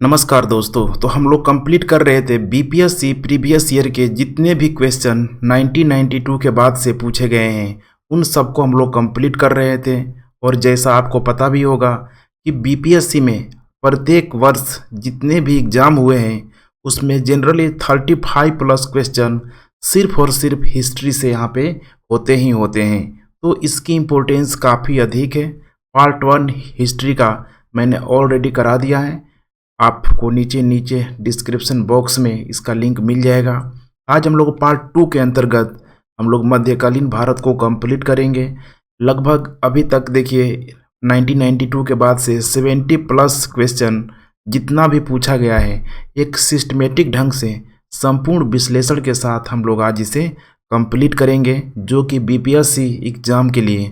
नमस्कार दोस्तों। तो हम लोग कंप्लीट कर रहे थे बीपीएससी प्रीवियस ईयर के जितने भी क्वेश्चन 1992 के बाद से पूछे गए हैं उन सबको हम लोग कंप्लीट कर रहे थे। और जैसा आपको पता भी होगा कि बीपीएससी में प्रत्येक वर्ष जितने भी एग्ज़ाम हुए हैं उसमें जनरली 35 प्लस क्वेश्चन सिर्फ और सिर्फ हिस्ट्री से यहाँ पे होते ही होते हैं। तो इसकी इम्पोर्टेंस काफ़ी अधिक है। पार्ट 1 हिस्ट्री का मैंने ऑलरेडी करा दिया है, आपको नीचे नीचे डिस्क्रिप्शन बॉक्स में इसका लिंक मिल जाएगा। आज हम लोग पार्ट 2 के अंतर्गत हम लोग मध्यकालीन भारत को कंप्लीट करेंगे। लगभग अभी तक देखिए 1992 के बाद से 70 प्लस क्वेश्चन जितना भी पूछा गया है एक सिस्टमेटिक ढंग से संपूर्ण विश्लेषण के साथ हम लोग आज इसे कंप्लीट करेंगे, जो कि बीपीएससी एग्ज़ाम के लिए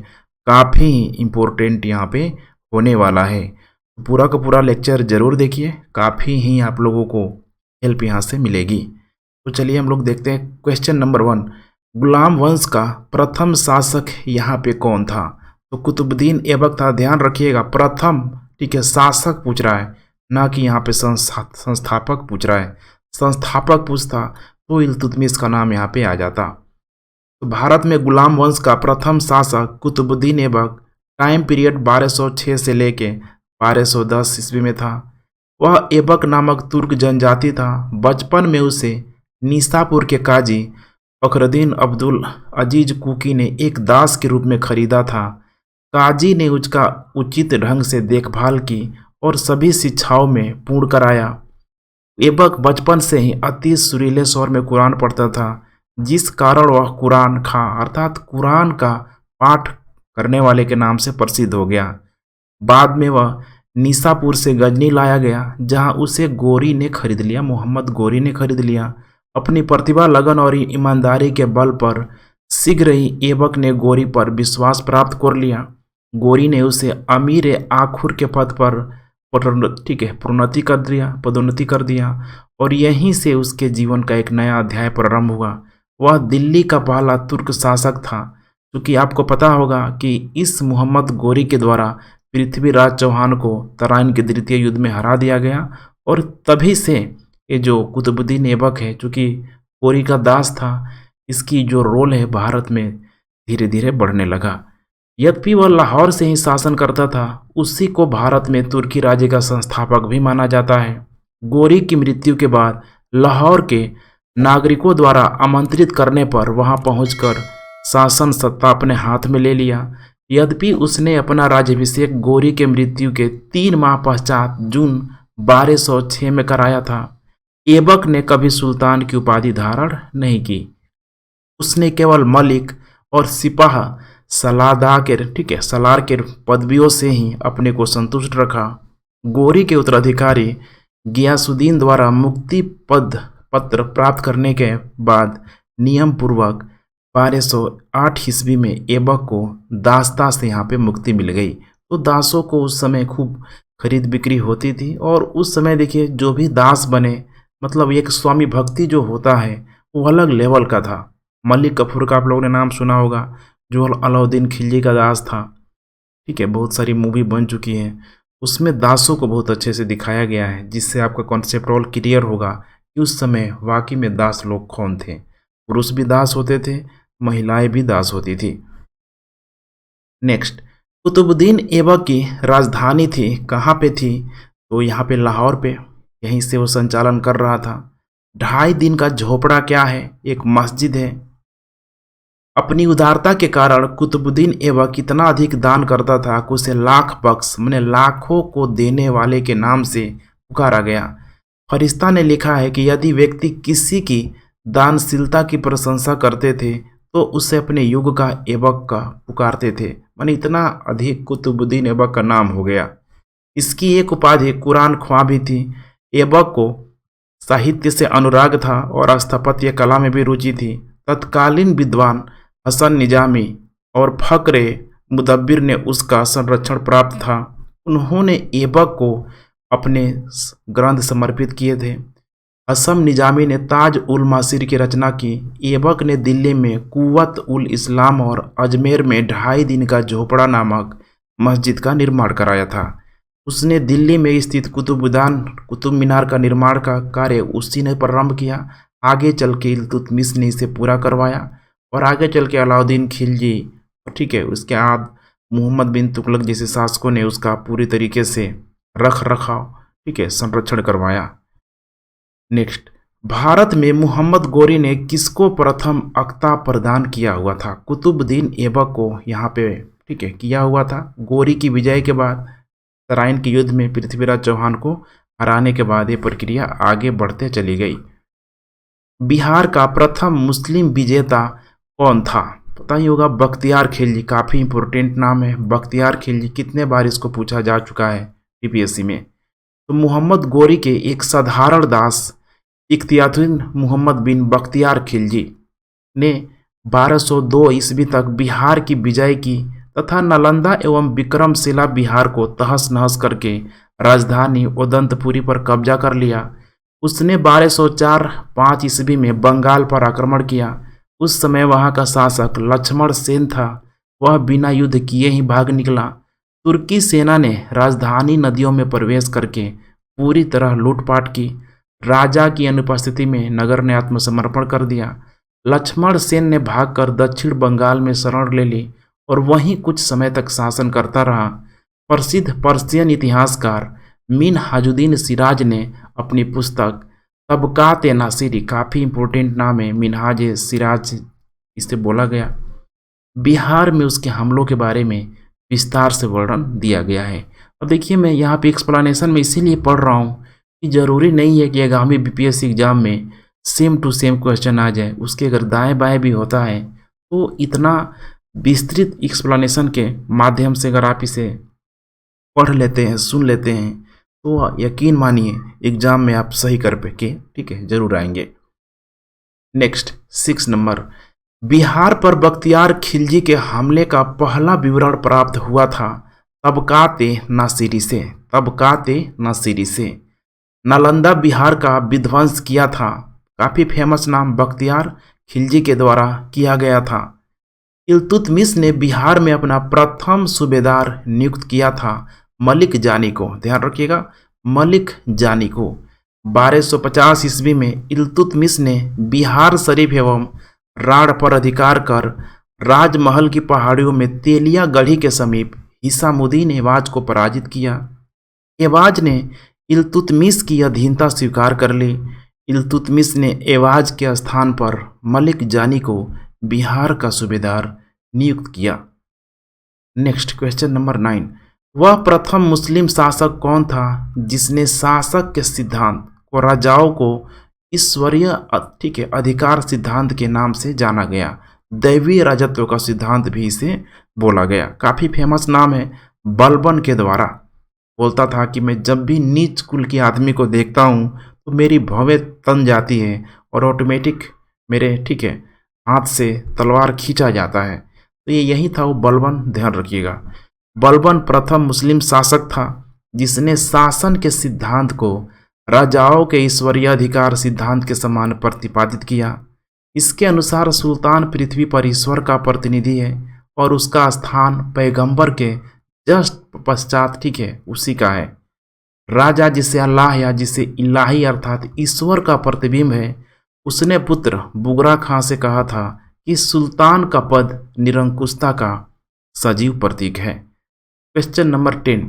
काफ़ी इम्पोर्टेंट यहाँ पे होने वाला है। पूरा का पूरा लेक्चर ज़रूर देखिए, काफ़ी ही आप लोगों को हेल्प यहाँ से मिलेगी। तो चलिए हम लोग देखते हैं क्वेश्चन नंबर 1। गुलाम वंश का प्रथम शासक यहाँ पे कौन था? तो कुतुबुद्दीन ऐबक था। ध्यान रखिएगा, प्रथम, ठीक है, शासक पूछ रहा है, ना कि यहाँ पे संस्थापक पूछ रहा है। संस्थापक पूछता तो इल्तुतमिश का नाम यहाँ पे आ जाता। तो भारत में गुलाम वंश का प्रथम शासक कुतुबुद्दीन ऐबक, टाइम पीरियड 1206 से लेके 1210 ईस्वी में था। वह ऐबक नामक तुर्क जनजाति था। बचपन में उसे निसापुर के काजी फखरुद्दीन अब्दुल अजीज कुकी ने एक दास के रूप में खरीदा था। काजी ने उसका उचित ढंग से देखभाल की और सभी शिक्षाओं में पूर्ण कराया। ऐबक बचपन से ही अति सुरीले स्वर में कुरान पढ़ता था, जिस कारण वह कुरान खां अर्थात कुरान का पाठ करने वाले के नाम से प्रसिद्ध हो गया। बाद में वह निसापुर से गजनी लाया गया, जहां उसे गोरी ने खरीद लिया, मोहम्मद गोरी ने खरीद लिया। अपनी प्रतिभा, लगन और ईमानदारी के बल पर शीघ्र ही ऐबक ने गोरी पर विश्वास प्राप्त कर लिया। गोरी ने उसे अमीर आखुर के पद पर पदोन्नति कर दिया और यहीं से उसके जीवन का एक नया अध्याय प्रारंभ हुआ। वह दिल्ली का पहला तुर्क शासक था, क्योंकि आपको पता होगा कि इस मोहम्मद गोरी के द्वारा पृथ्वीराज चौहान को तराइन के द्वितीय युद्ध में हरा दिया गया। और तभी से ये जो कुतुबुद्दीन ऐबक है, चूँकि गोरी का दास था, इसकी जो रोल है भारत में धीरे धीरे बढ़ने लगा। यद्यपि वह लाहौर से ही शासन करता था, उसी को भारत में तुर्की राज्य का संस्थापक भी माना जाता है। गोरी की मृत्यु के बाद लाहौर के नागरिकों द्वारा आमंत्रित करने पर वहां पहुंचकर शासन सत्ता अपने हाथ में ले लिया। यद्यपि उसने अपना राज्याभिषेक गोरी के मृत्यु के 3 माह पश्चात जून 1206 में कराया था। ऐबक ने कभी सुल्तान की उपाधि धारण नहीं की। उसने केवल मलिक और सिपाह सलार के पदवियों से ही अपने को संतुष्ट रखा। गोरी के उत्तराधिकारी गियासुद्दीन द्वारा मुक्ति पत्र प्राप्त करने के बाद नियम पूर्वक 1208 ईस्वी में ऐबक को दासता से यहाँ पे मुक्ति मिल गई। तो दासों को उस समय खूब खरीद बिक्री होती थी। और उस समय देखिए जो भी दास बने, मतलब एक स्वामी भक्ति जो होता है वो अलग लेवल का था। मलिक कफूर का आप लोगों ने नाम सुना होगा, जो अलाउद्दीन खिलजी का दास था। ठीक है, बहुत सारी मूवी बन चुकी हैं, उसमें दासों को बहुत अच्छे से दिखाया गया है, जिससे आपका कॉन्सेप्ट ऑल क्लियर होगा कि उस समय वाकई में दास लोग कौन थे। पुरुष भी दास होते थे, महिलाएं भी दास होती थी। नेक्स्ट, कुतुबुद्दीन ऐबक की राजधानी थी, कहाँ पे थी? तो यहाँ पे लाहौर पे, यहीं से वो संचालन कर रहा था। 2.5 दिन का झोपड़ा क्या है? एक मस्जिद है। अपनी उदारता के कारण कुतुबुद्दीन ऐबक इतना अधिक दान करता था कि उसे लाख बख्श मैंने लाखों को देने वाले के नाम से पुकारा गया। फरिश्ता ने लिखा है कि यदि व्यक्ति किसी की दानशीलता की प्रशंसा करते थे तो उसे अपने युग का ऐबक का पुकारते थे। माने इतना अधिक कुतुबुद्दीन ऐबक का नाम हो गया। इसकी एक उपाधि कुरान ख्वां भी थी। ऐबक को साहित्य से अनुराग था और स्थापत्य कला में भी रुचि थी। तत्कालीन विद्वान हसन निजामी और फक्र मुदब्बिर ने उसका संरक्षण प्राप्त था। उन्होंने ऐबक को अपने ग्रंथ समर्पित किए थे। हसन निजामी ने ताज उल मासिर की रचना की। ऐबक ने दिल्ली में कुव्वत उल इस्लाम और अजमेर में 2.5 दिन का झोपड़ा नामक मस्जिद का निर्माण कराया था। उसने दिल्ली में स्थित कुतुब मीनार का निर्माण का कार्य उसी ने प्रारंभ किया। आगे चल के इल्तुतमिश ने इसे पूरा करवाया और आगे चल के अलाउद्दीन खिलजी, ठीक है, उसके बाद मोहम्मद बिन तुगलक जैसे शासकों ने उसका पूरी तरीके से रख रखाव, ठीक है, संरक्षण करवाया। नेक्स्ट, भारत में मोहम्मद गोरी ने किसको प्रथम अख्ता प्रदान किया हुआ था? कुतुबुद्दीन ऐबक को यहाँ पे, ठीक है, किया हुआ था। गोरी की विजय के बाद तराइन के युद्ध में पृथ्वीराज चौहान को हराने के बाद ये प्रक्रिया आगे बढ़ते चली गई। बिहार का प्रथम मुस्लिम विजेता कौन था? पता ही होगा, बख्तियार खिलजी। काफ़ी इंपॉर्टेंट नाम है बख्तियार खिलजी। कितने बार इसको पूछा जा चुका है यूपीएससी में। तो मोहम्मद गोरी के एक साधारण दास इख्तियारुद्दीन मोहम्मद बिन बख्तियार खिलजी ने 1202 ईस्वी तक बिहार की विजय की तथा नालंदा एवं विक्रमशिला बिहार को तहस नहस करके राजधानी उदंतपुरी पर कब्जा कर लिया। उसने 1204-5 ईस्वी में बंगाल पर आक्रमण किया। उस समय वहां का शासक लक्ष्मण सेन था। वह बिना युद्ध किए ही भाग निकला। तुर्की सेना ने राजधानी नदियों में प्रवेश करके पूरी तरह लूटपाट की। राजा की अनुपस्थिति में नगर ने आत्मसमर्पण कर दिया। लक्ष्मण सेन ने भागकर दक्षिण बंगाल में शरण ले ली और वहीं कुछ समय तक शासन करता रहा। प्रसिद्ध पर्शियन इतिहासकार मिनहाजुद्दीन सिराज ने अपनी पुस्तक तबकात-ए-नासिरी, काफ़ी इंपॉर्टेंट नाम है मिनहाज सिराज इसे बोला गया, बिहार में उसके हमलों के बारे में विस्तार से वर्णन दिया गया है। अब देखिए, मैं यहाँ पे एक्सप्लेनेशन में इसीलिए पढ़ रहा हूँ कि ज़रूरी नहीं है कि आगामी बीपीएससी एग्जाम में सेम टू सेम क्वेश्चन आ जाए। उसके अगर दाएं बाएं भी होता है तो इतना विस्तृत एक्सप्लेनेशन के माध्यम से अगर आप इसे पढ़ लेते हैं, सुन लेते हैं, तो यकीन मानिए एग्जाम में आप सही कर पे के, ठीक है, जरूर आएंगे। नेक्स्ट 6 नंबर, बिहार पर बख्तियार खिलजी के हमले का पहला विवरण प्राप्त हुआ था तबकात-ए-नासिरी से। तबकात-ए-नासिरी से नालंदा बिहार का विध्वंस किया था। काफ़ी फेमस नाम बख्तियार खिलजी के द्वारा किया गया था। इल्तुतमिश ने बिहार में अपना प्रथम सूबेदार नियुक्त किया था मलिक जानी को। ध्यान रखिएगा, मलिक जानी को। 1250 ईस्वी में इल्तुतमिश ने बिहार शरीफ एवं राढ़ पर अधिकार कर राजमहल की पहाड़ियों में तेलिया गढ़ी के समीप हिसामुद्दीन ऐवाज को पराजित किया। ऐवाज ने इल्तुतमिश की अधीनता स्वीकार कर ली। इल्तुतमिश ने ऐवाज के स्थान पर मलिक जानी को बिहार का सूबेदार नियुक्त किया। नेक्स्ट क्वेश्चन नंबर 9, वह प्रथम मुस्लिम शासक कौन था जिसने शासक के सिद्धांत को राजाओं को ईश्वरीय, ठीक है, अधिकार सिद्धांत के नाम से जाना गया। दैवीय राजत्व का सिद्धांत भी इसे बोला गया। काफ़ी फेमस नाम है। बलबन के द्वारा बोलता था कि मैं जब भी नीच कुल के आदमी को देखता हूँ तो मेरी भवें तन जाती है और ऑटोमेटिक मेरे, ठीक है, हाथ से तलवार खींचा जाता है। तो ये यही था वो बलबन, ध्यान रखिएगा। बलबन प्रथम मुस्लिम शासक था जिसने शासन के सिद्धांत को राजाओं के ईश्वरीय अधिकार सिद्धांत के समान प्रतिपादित किया। इसके अनुसार सुल्तान पृथ्वी पर ईश्वर का प्रतिनिधि है और उसका स्थान पैगंबर के जस्ट पश्चात, ठीक है, उसी का है। राजा जिसे अल्लाह या जिसे इलाही अर्थात ईश्वर का प्रतिबिंब है, उसने पुत्र बुगरा खां से कहा था कि सुल्तान का पद निरंकुशता का सजीव प्रतीक है। क्वेश्चन नंबर 10,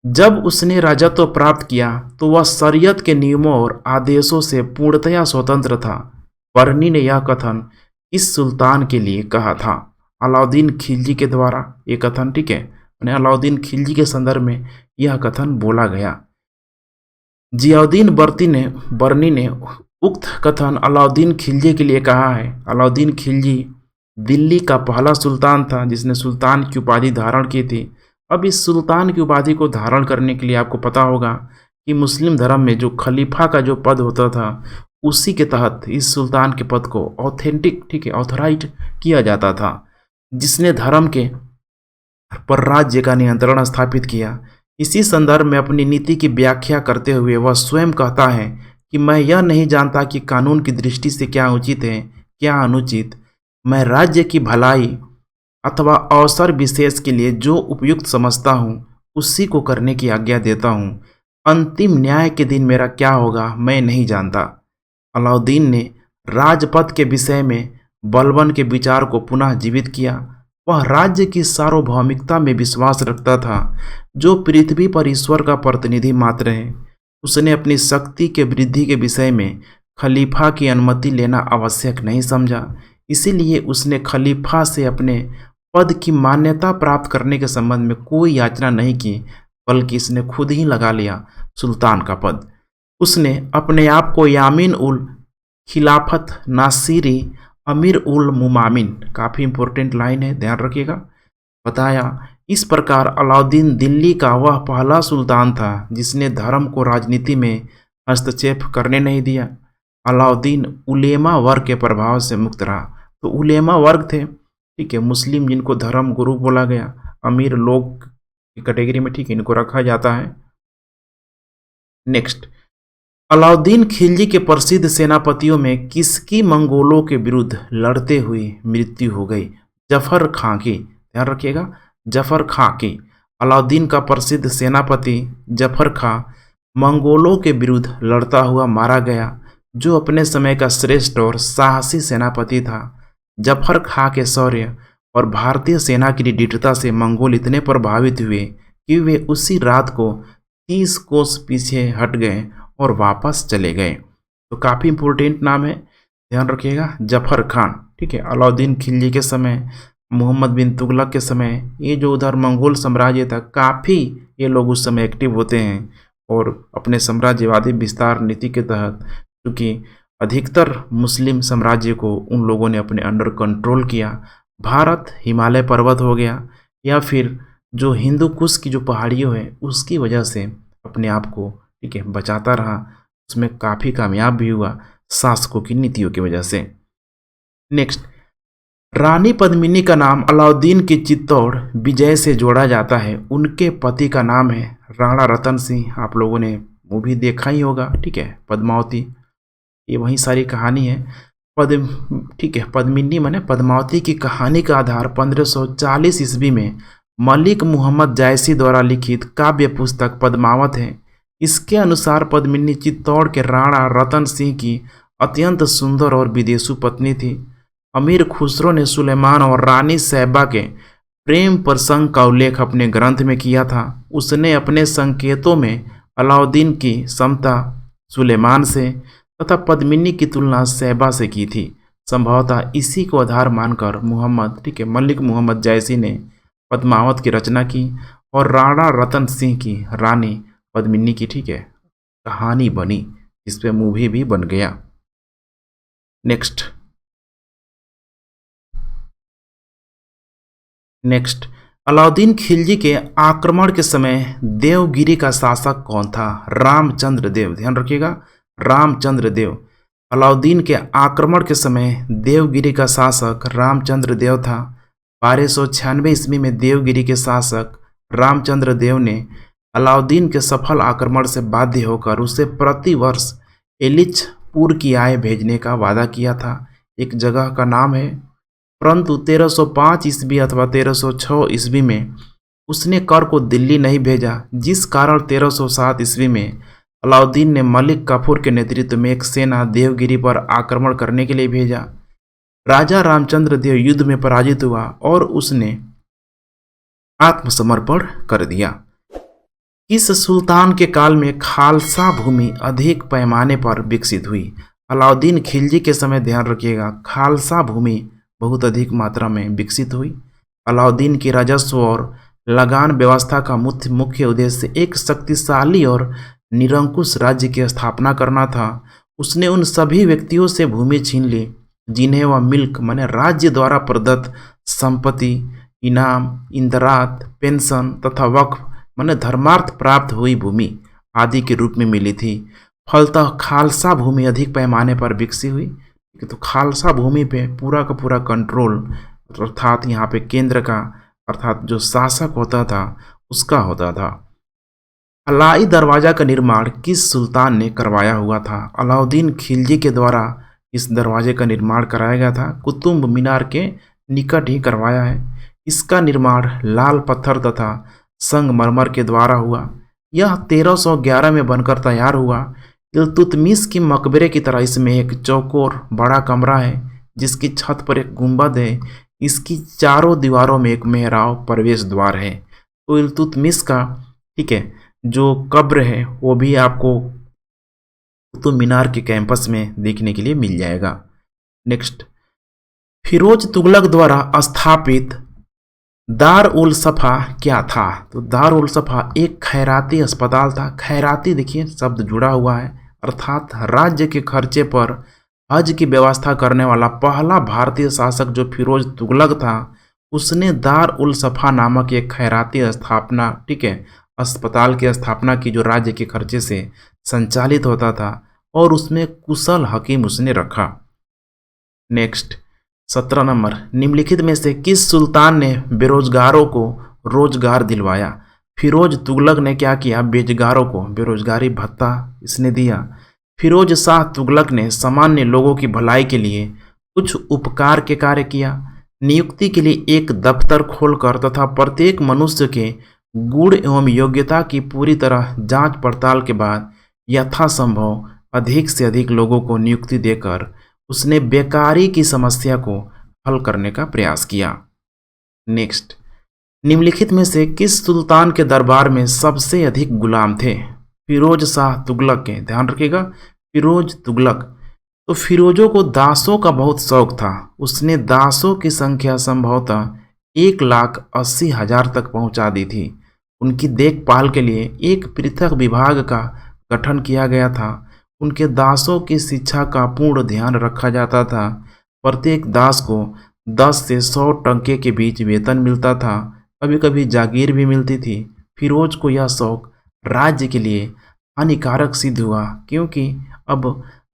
जब उसने राजत्व प्राप्त किया तो वह शरीयत के नियमों और आदेशों से पूर्णतया स्वतंत्र था। बर्नी ने यह कथन इस सुल्तान के लिए कहा था? अलाउद्दीन खिलजी के द्वारा ये कथन, ठीक है, अलाउद्दीन खिलजी के संदर्भ में यह कथन बोला गया। जियाउद्दीन बर्नी ने उक्त कथन अलाउद्दीन खिलजी के लिए कहा है। अलाउद्दीन खिलजी दिल्ली का पहला सुल्तान था जिसने सुल्तान की उपाधि धारण की थी। अब इस सुल्तान की उपाधि को धारण करने के लिए आपको पता होगा कि मुस्लिम धर्म में जो खलीफा का जो पद होता था उसी के तहत इस सुल्तान के पद को ऑथेंटिक, ठीक है, ऑथराइज किया जाता था, जिसने धर्म के पर राज्य का नियंत्रण स्थापित किया। इसी संदर्भ में अपनी नीति की व्याख्या करते हुए वह स्वयं कहता है कि मैं यह नहीं जानता कि कानून की दृष्टि से क्या उचित है क्या अनुचित। मैं राज्य की भलाई अथवा अवसर विशेष के लिए जो उपयुक्त समझता हूँ उसी को करने की आज्ञा देता हूँ। अंतिम न्याय के दिन मेरा क्या होगा मैं नहीं जानता। अलाउद्दीन ने राजपद के विषय में बलबन के विचार को पुनः जीवित किया। वह राज्य की सार्वभौमिकता में विश्वास रखता था, जो पृथ्वी पर ईश्वर का प्रतिनिधि मात्र है। उसने अपनी शक्ति के वृद्धि के विषय में खलीफा की अनुमति लेना आवश्यक नहीं समझा। इसीलिए उसने खलीफा से अपने पद की मान्यता प्राप्त करने के संबंध में कोई याचना नहीं की, बल्कि इसने खुद ही लगा लिया सुल्तान का पद। उसने अपने आप को यामीन उल खिलाफत नासिरी अमीर उल मुमामिन, काफ़ी इंपॉर्टेंट लाइन है, ध्यान रखिएगा, बताया। इस प्रकार अलाउद्दीन दिल्ली का वह पहला सुल्तान था जिसने धर्म को राजनीति में हस्तक्षेप करने नहीं दिया। अलाउद्दीन उलेमा वर्ग के प्रभाव से मुक्त रहा। तो उलेमा वर्ग थे, ठीक है, मुस्लिम जिनको धर्म गुरु बोला गया, अमीर लोग की कैटेगरी में, ठीक है, इनको रखा जाता है। नेक्स्ट, अलाउद्दीन खिलजी के प्रसिद्ध सेनापतियों में किसकी मंगोलों के विरुद्ध लड़ते हुए मृत्यु हो गई? जफर खां की, ध्यान रखिएगा, जफर खां की। अलाउद्दीन का प्रसिद्ध सेनापति जफर खां मंगोलों के विरुद्ध लड़ता हुआ मारा गया, जो अपने समय का श्रेष्ठ और साहसी सेनापति था। जफर खां के शौर्य और भारतीय सेना की निडरता से मंगोल इतने प्रभावित हुए कि वे उसी रात को 30 कोस पीछे हट गए और वापस चले गए। तो काफ़ी इंपॉर्टेंट नाम है, ध्यान रखिएगा, जफर खान, ठीक है। अलाउद्दीन खिलजी के समय, मोहम्मद बिन तुगलक के समय, ये जो उधर मंगोल साम्राज्य था, काफ़ी ये लोग उस समय एक्टिव होते हैं और अपने साम्राज्यवादी विस्तार नीति के तहत, क्योंकि अधिकतर मुस्लिम साम्राज्य को उन लोगों ने अपने अंडर कंट्रोल किया। भारत हिमालय पर्वत हो गया या फिर जो हिंदू कुश की जो पहाड़ियों है उसकी वजह से अपने आप को, ठीक है, बचाता रहा। उसमें काफ़ी कामयाब भी हुआ शासकों की नीतियों की वजह से। नेक्स्ट, रानी पद्मिनी का नाम अलाउद्दीन की चित्तौड़ विजय से जोड़ा जाता है। उनके पति का नाम है राणा रतन सिंह। आप लोगों ने मूवी देखा ही होगा, ठीक है, पद्मावती, ये वही सारी कहानी है। ठीक है, पद्मिनी माने पद्मावती की कहानी का आधार 1540 ईस्वी में मलिक मुहम्मद जायसी द्वारा लिखित काव्य पुस्तक पद्मावत है। इसके अनुसार पद्मिनी चित्तौड़ के राणा रतन सिंह की अत्यंत सुंदर और विदेशु पत्नी थी। अमीर खुसरो ने सुलेमान और रानी सैबा के प्रेम प्रसंग का उल्लेख अपने ग्रंथ में किया था। उसने अपने संकेतों में अलाउद्दीन की समता सुलेमान से तथा पद्मिनी की तुलना सैबा से की थी। संभवतः इसी को आधार मानकर मोहम्मद, ठीक है, मलिक मोहम्मद जायसी ने पद्मावत की रचना की और राणा रतन सिंह की रानी पद्मिनी की, ठीक है, कहानी बनी, इस पे मूवी भी बन गया। नेक्स्ट, अलाउद्दीन खिलजी के आक्रमण के समय देवगिरी का शासक कौन था? रामचंद्र देव, ध्यान रखिएगा, रामचंद्र देव। अलाउद्दीन के आक्रमण के समय देवगिरी का शासक रामचंद्र देव था। 1296 ईस्वी में देवगिरी के शासक रामचंद्र देव ने अलाउद्दीन के सफल आक्रमण से बाध्य होकर उसे प्रति वर्ष एलिचपुर की आय भेजने का वादा किया था। एक जगह का नाम है। परंतु 1305 ईस्वी अथवा 1306 ईस्वी में उसने कर को दिल्ली नहीं भेजा, जिस कारण 1307 ईस्वी में अलाउद्दीन ने मलिक काफूर के नेतृत्व में एक सेना देवगिरी पर आक्रमण करने के लिए भेजा। राजा रामचंद्र देव युद्ध में पराजित हुआ और उसने आत्मसमर्पण कर दिया। इस सुल्तान के काल में खालसा भूमि अधिक पैमाने पर विकसित हुई। अलाउद्दीन खिलजी के समय, ध्यान रखिएगा, खालसा भूमि बहुत अधिक मात्रा में विकसित हुई। अलाउद्दीन की राजस्व और लगान व्यवस्था का मुख्य उद्देश्य एक शक्तिशाली और निरंकुश राज्य की स्थापना करना था। उसने उन सभी व्यक्तियों से भूमि छीन ली जिन्हें वह मिल्क माने राज्य द्वारा प्रदत्त संपत्ति, इनाम, इंदरात, पेंशन तथा वक्फ माने धर्मार्थ प्राप्त हुई भूमि आदि के रूप में मिली थी। फलतः खालसा भूमि अधिक पैमाने पर विकसित हुई। तो खालसा भूमि पे पूरा का पूरा कंट्रोल, अर्थात यहाँ पे केंद्र का, अर्थात जो शासक होता था उसका होता था। अलाई दरवाजा का निर्माण किस सुल्तान ने करवाया हुआ था? अलाउद्दीन खिलजी के द्वारा इस दरवाजे का निर्माण कराया गया था। कुतुब मीनार के निकट ही करवाया है। इसका निर्माण लाल पत्थर तथा संगमरमर के द्वारा हुआ। यह 1311 में बनकर तैयार हुआ। इल्तुतमिश के मकबरे की तरह इसमें एक चौकोर बड़ा कमरा है जिसकी छत पर एक गुंबद है। इसकी चारों दीवारों में एक मेहराब प्रवेश द्वार है। तो इल्तुतमिश का ठीक है जो कब्र है वो भी आपको कुतुब मीनार के कैंपस में देखने के लिए मिल जाएगा। नेक्स्ट, फिरोज तुगलक द्वारा स्थापित दार उल सफ़ा क्या था? तो दार उल सफ़ा एक खैराती अस्पताल था। खैराती देखिए शब्द जुड़ा हुआ है, अर्थात राज्य के खर्चे पर हज की व्यवस्था करने वाला पहला भारतीय शासक जो फिरोज तुगलक था उसने दार उल सफ़ा नामक एक खैराती स्थापना ठीक है अस्पताल की स्थापना की जो राज्य के खर्चे से संचालित होता था और उसमें कुशल हकीम उसने रखा। नेक्स्ट 17 नंबर, निम्नलिखित में से किस सुल्तान ने बेरोजगारों को रोजगार दिलवाया? फिरोज तुगलक ने क्या किया? बेरोजगारों को बेरोजगारी भत्ता इसने दिया। फिरोज शाह तुगलक ने सामान्य लोगों की भलाई के लिए कुछ उपकार के कार्य किया। नियुक्ति के लिए एक दफ्तर खोलकर तथा प्रत्येक मनुष्य के गुण एवं योग्यता की पूरी तरह जांच पड़ताल के बाद यथासंभव अधिक से अधिक लोगों को नियुक्ति देकर उसने बेकारी की समस्या को हल करने का प्रयास किया। नेक्स्ट, निम्नलिखित में से किस सुल्तान के दरबार में सबसे अधिक गुलाम थे? फिरोज शाह तुगलक के, ध्यान रखिएगा फिरोज तुगलक। तो फिरोजों को दासों का बहुत शौक था। उसने दासों की संख्या संभवतः 1,80,000 तक पहुंचा दी थी। उनकी देखभाल के लिए एक पृथक विभाग का गठन किया गया था। उनके दासों की शिक्षा का पूर्ण ध्यान रखा जाता था। प्रत्येक दास को 10 से 100 टंके के बीच वेतन मिलता था। कभी कभी जागीर भी मिलती थी। फिरोज को यह शौक राज्य के लिए हानिकारक सिद्ध हुआ क्योंकि अब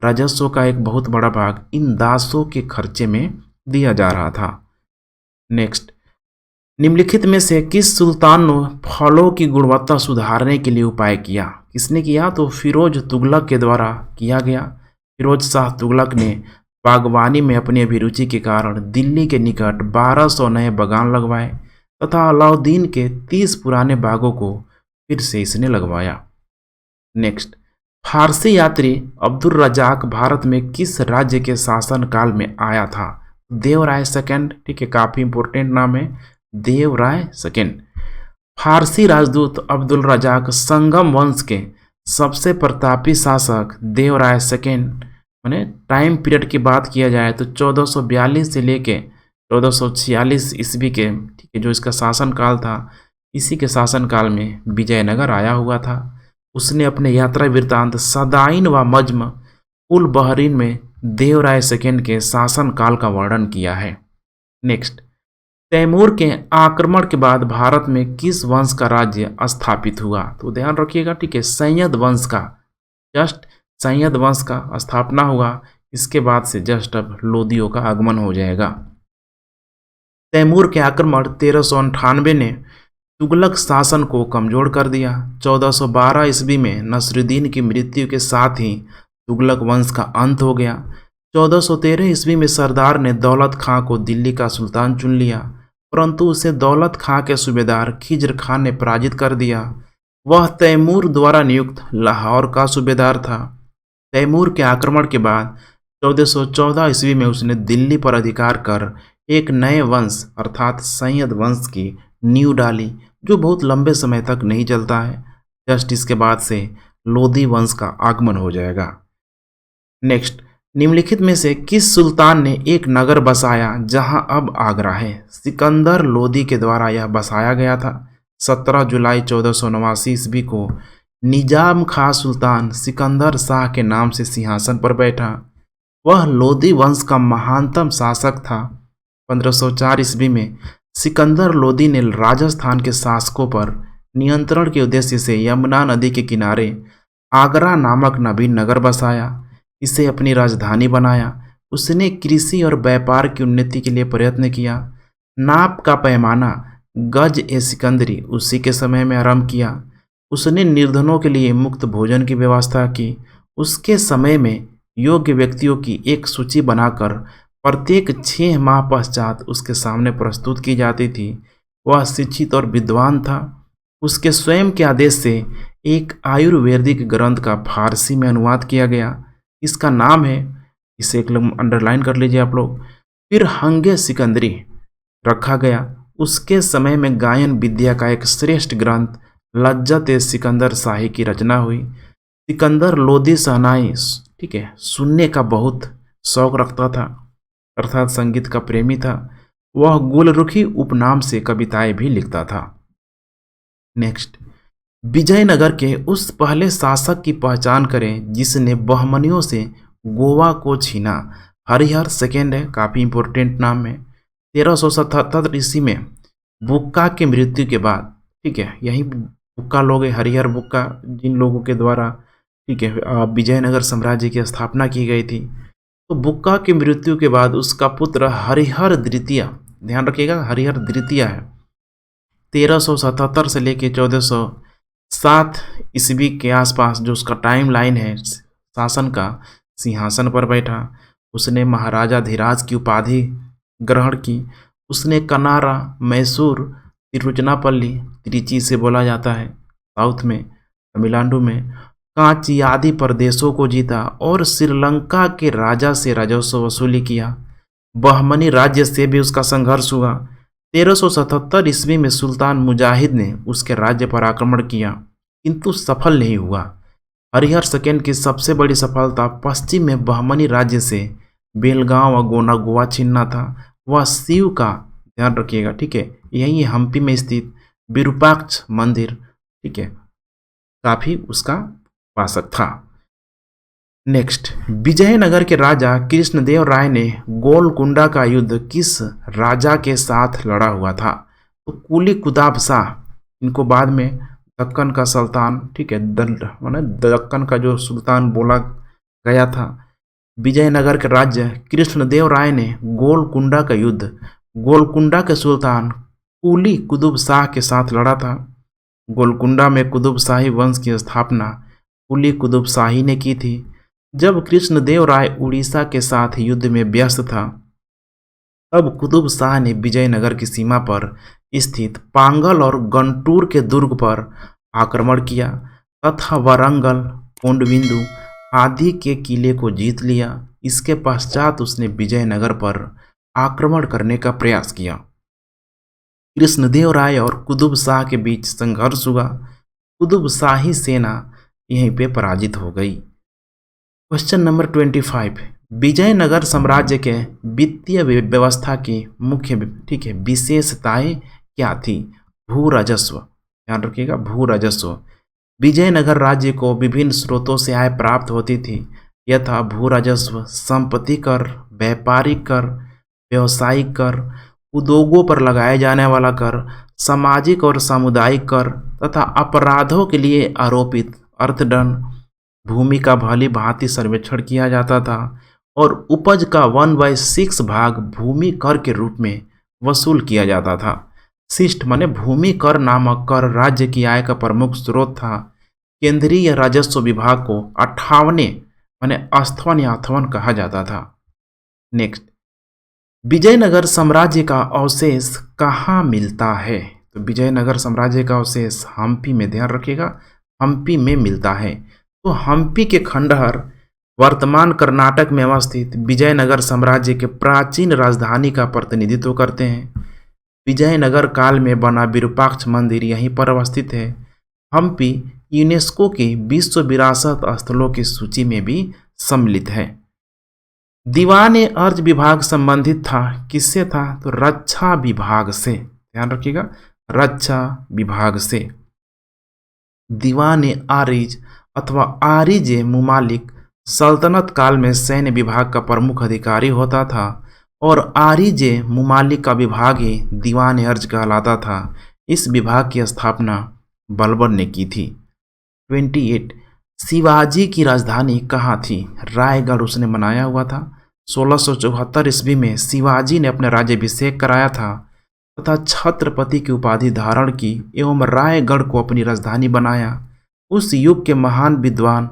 राजस्व का एक बहुत बड़ा भाग इन दासों के खर्चे में दिया जा रहा था। नेक्स्ट, निम्नलिखित में से किस सुल्तान ने फलों की गुणवत्ता सुधारने के लिए उपाय किया? किसने किया? तो फिरोज तुगलक के द्वारा किया गया। फिरोज शाह तुगलक ने बागवानी में अपनी अभिरुचि के कारण दिल्ली के निकट 1200 नए बागान लगवाए तथा अलाउद्दीन के 30 पुराने बागों को फिर से इसने लगवाया। नेक्स्ट, फारसी यात्री अब्दुल रजाक भारत में किस राज्य के शासन काल में आया था? देवराय सेकंड, ठीक है, काफ़ी इंपॉर्टेंट नाम है देवराय सेकंड। फारसी राजदूत अब्दुल रजाक संगम वंश के सबसे प्रतापी शासक देवराय सेकंड माने टाइम पीरियड की बात किया जाए तो 1442 से लेके 1446 ईस्वी के ठीक है जो इसका शासन काल था, इसी के शासन काल में विजयनगर आया हुआ था। उसने अपने यात्रा वृत्तांत सदाइन व मज्म उल बहरीन में देवराय सेकंड के शासन काल का वर्णन किया है। नेक्स्ट, तैमूर के आक्रमण के बाद भारत में किस वंश का राज्य स्थापित हुआ? तो ध्यान रखिएगा, ठीक है, सैयद वंश का, जस्ट सैयद वंश का स्थापना हुआ। इसके बाद से जस्ट अब लोदियों का आगमन हो जाएगा। तैमूर के आक्रमण 1398 ने तुगलक शासन को कमजोर कर दिया। 1412 ईस्वी में नसरुद्दीन की मृत्यु के साथ ही तुगलक वंश का अंत हो गया। 1413 ईस्वी में सरदार ने दौलत खां को दिल्ली का सुल्तान चुन लिया, परंतु उसे दौलत खां के सूबेदार खिज्र खान ने पराजित कर दिया। वह तैमूर द्वारा नियुक्त लाहौर का सूबेदार था। तैमूर के आक्रमण के बाद 1414 ईस्वी में उसने दिल्ली पर अधिकार कर एक नए वंश अर्थात सैयद वंश की नींव डाली, जो बहुत लंबे समय तक नहीं चलता है। जस्ट इसके बाद से लोदी वंश का आगमन हो जाएगा। नेक्स्ट, निम्नलिखित में से किस सुल्तान ने एक नगर बसाया जहां अब आगरा है? सिकंदर लोदी के द्वारा यह बसाया गया था। 17 जुलाई 1489 ईस्वी को निजाम खां सुल्तान सिकंदर शाह के नाम से सिंहासन पर बैठा। वह लोदी वंश का महानतम शासक था। 1504 ईस्वी में सिकंदर लोदी ने राजस्थान के शासकों पर नियंत्रण के उद्देश्य से यमुना नदी के किनारे आगरा नामक नवीन नगर बसाया। इसे अपनी राजधानी बनाया। उसने कृषि और व्यापार की उन्नति के लिए प्रयत्न किया। नाप का पैमाना गज ए सिकंदरी उसी के समय में आरंभ किया। उसने निर्धनों के लिए मुफ्त भोजन की व्यवस्था की। उसके समय में योग्य व्यक्तियों की एक सूची बनाकर प्रत्येक 6 माह पश्चात उसके सामने प्रस्तुत की जाती थी। वह शिक्षित और विद्वान था। उसके स्वयं के आदेश से एक आयुर्वेदिक ग्रंथ का फारसी में अनुवाद किया गया। इसका नाम है, इसे एक अंडरलाइन कर लीजिए आप लोग, फिर हंगे सिकंदरी रखा गया। उसके समय में गायन विद्या का एक श्रेष्ठ ग्रंथ लज्जत ए सिकंदर शाही की रचना हुई। सिकंदर लोदी शहनाई, ठीक है, सुनने का बहुत शौक रखता था, अर्थात संगीत का प्रेमी था। वह गुलरुखी उपनाम से कविताएं भी लिखता था। नेक्स्ट, विजयनगर के उस पहले शासक की पहचान करें जिसने बहमनियों से गोवा को छीना। हरिहर सेकेंड है, काफ़ी इंपॉर्टेंट नाम है। 1377 ईस्वी में बुक्का की मृत्यु के बाद, ठीक है, यही बुक्का लोग हैं, हरिहर बुक्का, जिन लोगों के द्वारा, ठीक है, विजयनगर साम्राज्य की स्थापना की गई थी। तो बुक्का की मृत्यु के बाद उसका पुत्र हरिहर द्वितीय, ध्यान रखिएगा हरिहर द्वितीय है, 1377 से लेके 1407 ईस्वी के आसपास जो उसका टाइम लाइन है शासन का, सिंहासन पर बैठा। उसने महाराजा धीराज की उपाधि ग्रहण की। उसने कनारा, मैसूर, तिरुचनापल्ली, त्रिची से बोला जाता है साउथ में, तमिलनाडु में, कांची आदि प्रदेशों को जीता और श्रीलंका के राजा से राजस्व वसूली किया। बहमनी राज्य से भी उसका संघर्ष हुआ। 1377 ईस्वी में सुल्तान मुजाहिद ने उसके राज्य पर आक्रमण किया किंतु सफल नहीं हुआ। हरिहर सेकेंड की सबसे बड़ी सफलता पश्चिम में बहमनी राज्य से बेलगांव और गोवा छीनना था। वह शिव का, ध्यान रखिएगा, ठीक है, यही हम्पी में स्थित विरूपाक्ष मंदिर, ठीक है, काफी उसका उपासक था। नेक्स्ट, विजयनगर के राजा कृष्णदेव राय ने गोलकुंडा का युद्ध किस राजा के साथ लड़ा हुआ था? तो कुली कुतुब शाह, इनको बाद में दक्कन का सुल्तान, ठीक है, माने दक्कन का जो सुल्तान बोला गया था। विजयनगर के राज्य कृष्णदेव राय ने गोलकुंडा का युद्ध गोलकुंडा के सुल्तान कुली कुतुब शाह के साथ लड़ा था। गोलकुंडा में कुतुब शाही वंश की स्थापना कुली कुतुब शाही ने की थी। जब कृष्णदेव राय उड़ीसा के साथ युद्ध में व्यस्त था तब कुतुब शाह ने विजयनगर की सीमा पर स्थित पांगल और गंटूर के दुर्ग पर आक्रमण किया तथा वरंगल, कोंडविंदु आदि के किले को जीत लिया। इसके पश्चात उसने विजयनगर पर आक्रमण करने का प्रयास किया। कृष्णदेव राय और कुतुब शाह के बीच संघर्ष हुआ। कुतुब शाही सेना यहीं पे पराजित हो गई। क्वेश्चन नंबर 25, विजयनगर साम्राज्य के वित्तीय व्यवस्था की मुख्य, ठीक है, विशेषताएं क्या थी? भू राजस्व, ध्यान रखिएगा, भू राजस्व। विजयनगर राज्य को विभिन्न स्रोतों से आय प्राप्त होती थी, यथा भू राजस्व, संपत्ति कर, व्यापारिक कर, व्यवसायिक कर, उद्योगों पर लगाए जाने वाला कर, सामाजिक और सामुदायिक कर तथा अपराधों के लिए आरोपित अर्थदंड। भूमि का भली भांति सर्वेक्षण किया जाता था और उपज का 1/6 भाग भूमि कर के रूप में वसूल किया जाता था। शिष्ट माने भूमि कर नामक कर राज्य की आय का प्रमुख स्रोत था। केंद्रीय राजस्व विभाग को 58वें माने अस्थवन या अथवन कहा जाता था। नेक्स्ट, विजयनगर साम्राज्य का अवशेष कहाँ मिलता है? तो विजयनगर साम्राज्य का अवशेष हम्पी में, ध्यान रखिएगा, हम्पी में मिलता है। तो हम्पी के खंडहर वर्तमान कर्नाटक में अवस्थित विजयनगर साम्राज्य के प्राचीन राजधानी का प्रतिनिधित्व करते हैं। विजयनगर काल में बना विरूपाक्ष मंदिर यहीं पर अवस्थित है। हम्पी यूनेस्को की विश्व विरासत स्थलों की सूची में भी सम्मिलित है। दीवान अर्ज विभाग संबंधित था, किससे था? तो रक्षा विभाग से, ध्यान रखिएगा, रक्षा विभाग से। दीवान आरिज अथवा आरिज मुमालिक सल्तनत काल में सैन्य विभाग का प्रमुख अधिकारी होता था और आरिज मुमालिक का विभाग ही दीवान अर्ज कहलाता था। इस विभाग की स्थापना बलबन ने की थी। 28, शिवाजी की राजधानी कहाँ थी? रायगढ़ उसने बनाया हुआ था। 1674 ईस्वी में शिवाजी ने अपना राज्याभिषेक कराया था तथा छत्रपति की उपाधि धारण की एवं रायगढ़ को अपनी राजधानी बनाया। उस युग के महान विद्वान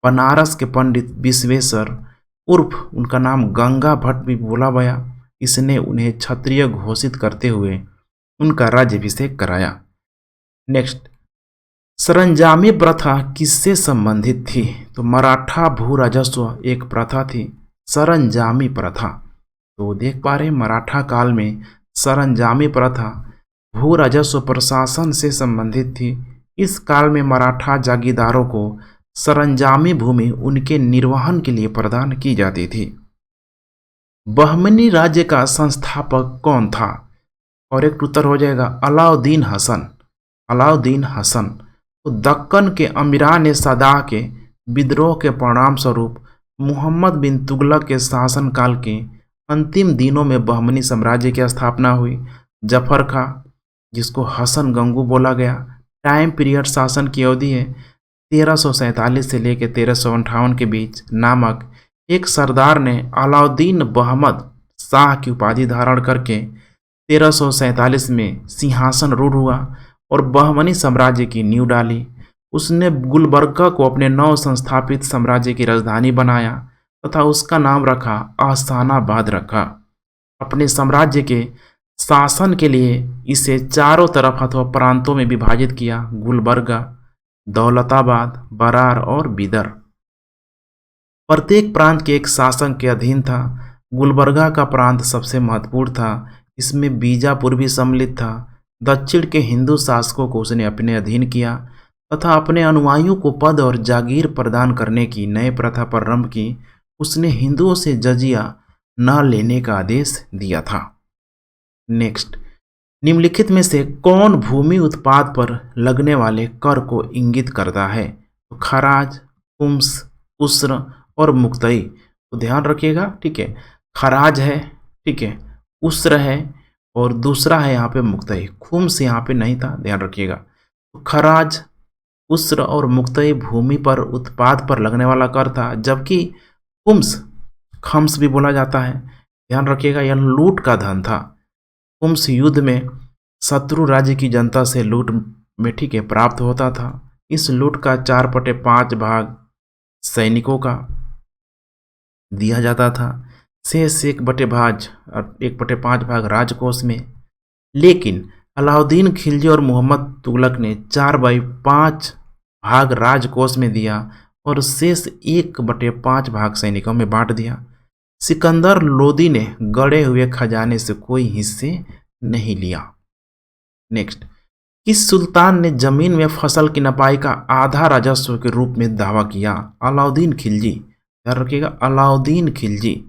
बनारस के पंडित विश्वेश्वर उर्फ उनका नाम गंगा भट्ट भी बोला गया, इसने उन्हें क्षत्रिय घोषित करते हुए उनका राज्याभिषेक कराया। नेक्स्ट, सरंजामी प्रथा किससे संबंधित थी? तो मराठा भू राजस्व एक प्रथा थी, सरंजामी प्रथा। तो देख पा रहे हैं मराठा काल में सरंजामी प्रथा भू राजस्व प्रशासन से संबंधित थी। इस काल में मराठा जागीरदारों को सरंजामी भूमि उनके निर्वहन के लिए प्रदान की जाती थी। बहमनी राज्य का संस्थापक कौन था? और एक उत्तर हो जाएगा अलाउद्दीन हसन। अलाउद्दीन हसन। तो दक्कन के अमीरान सदाह के विद्रोह के परिणाम स्वरूप मोहम्मद बिन तुगलक के शासनकाल के अंतिम दिनों में बहमनी साम्राज्य की स्थापना हुई। जफर खां, जिसको हसन गंगू बोला गया, टाइम पीरियड शासन की अवधि है 1347 से लेकर 1358 के बीच, नामक एक सरदार ने अलाउद्दीन बहमद शाह की उपाधि धारण करके 1347 में सिंहासन रूढ़ हुआ और बहमनी साम्राज्य की नींव डाली। उसने गुलबर्गा को अपने नव संस्थापित साम्राज्य की राजधानी बनाया तथा उसका नाम रखा आहसानाबाद रखा। अपने साम्राज्य के शासन के लिए इसे चारों तरफ अथवा प्रांतों में विभाजित किया: गुलबर्गा, दौलताबाद, बरार और बिदर। प्रत्येक प्रांत के एक शासक के अधीन था। गुलबर्गा का प्रांत सबसे महत्वपूर्ण था। इसमें बीजापुर भी सम्मिलित था। दक्षिण के हिंदू शासकों को उसने अपने अधीन किया तथा अपने अनुयायियों को पद और जागीर प्रदान करने की नई प्रथा प्रारंभ की। उसने हिंदुओं से जजिया न लेने का आदेश दिया था। नेक्स्ट, निम्नलिखित में से कौन भूमि उत्पाद पर लगने वाले कर को इंगित करता है? तो खराज, खुम्स, उस्र और मुक्तई। तो ध्यान रखिएगा, ठीक है। खराज है, ठीक है, उस्र है और दूसरा है यहाँ पे मुक्तई। खुम्स यहाँ पे नहीं था, ध्यान रखिएगा। तो खराज, उस्र और मुक्तई भूमि पर उत्पाद पर लगने वाला कर था, जबकि खुम्स, खम्स भी बोला जाता है, ध्यान रखिएगा, यह लूट का धन था। खुम्स युद्ध में शत्रु राज्य की जनता से लूट में, ठीक है, प्राप्त होता था। इस लूट का 4/5 भाग सैनिकों का दिया जाता था, शेष 1/5 भाग राजकोष में। लेकिन अलाउद्दीन खिलजी और मोहम्मद तुगलक ने 4/5 भाग राजकोष में दिया और शेष 1/5 भाग सैनिकों में बांट दिया। सिकंदर लोदी ने गड़े हुए खजाने से कोई हिस्से नहीं लिया। नेक्स्ट, किस सुल्तान ने जमीन में फसल की नपाई का आधा राजस्व के रूप में दावा किया? अलाउद्दीन खिलजी। याद रखिएगा, अलाउद्दीन खिलजी।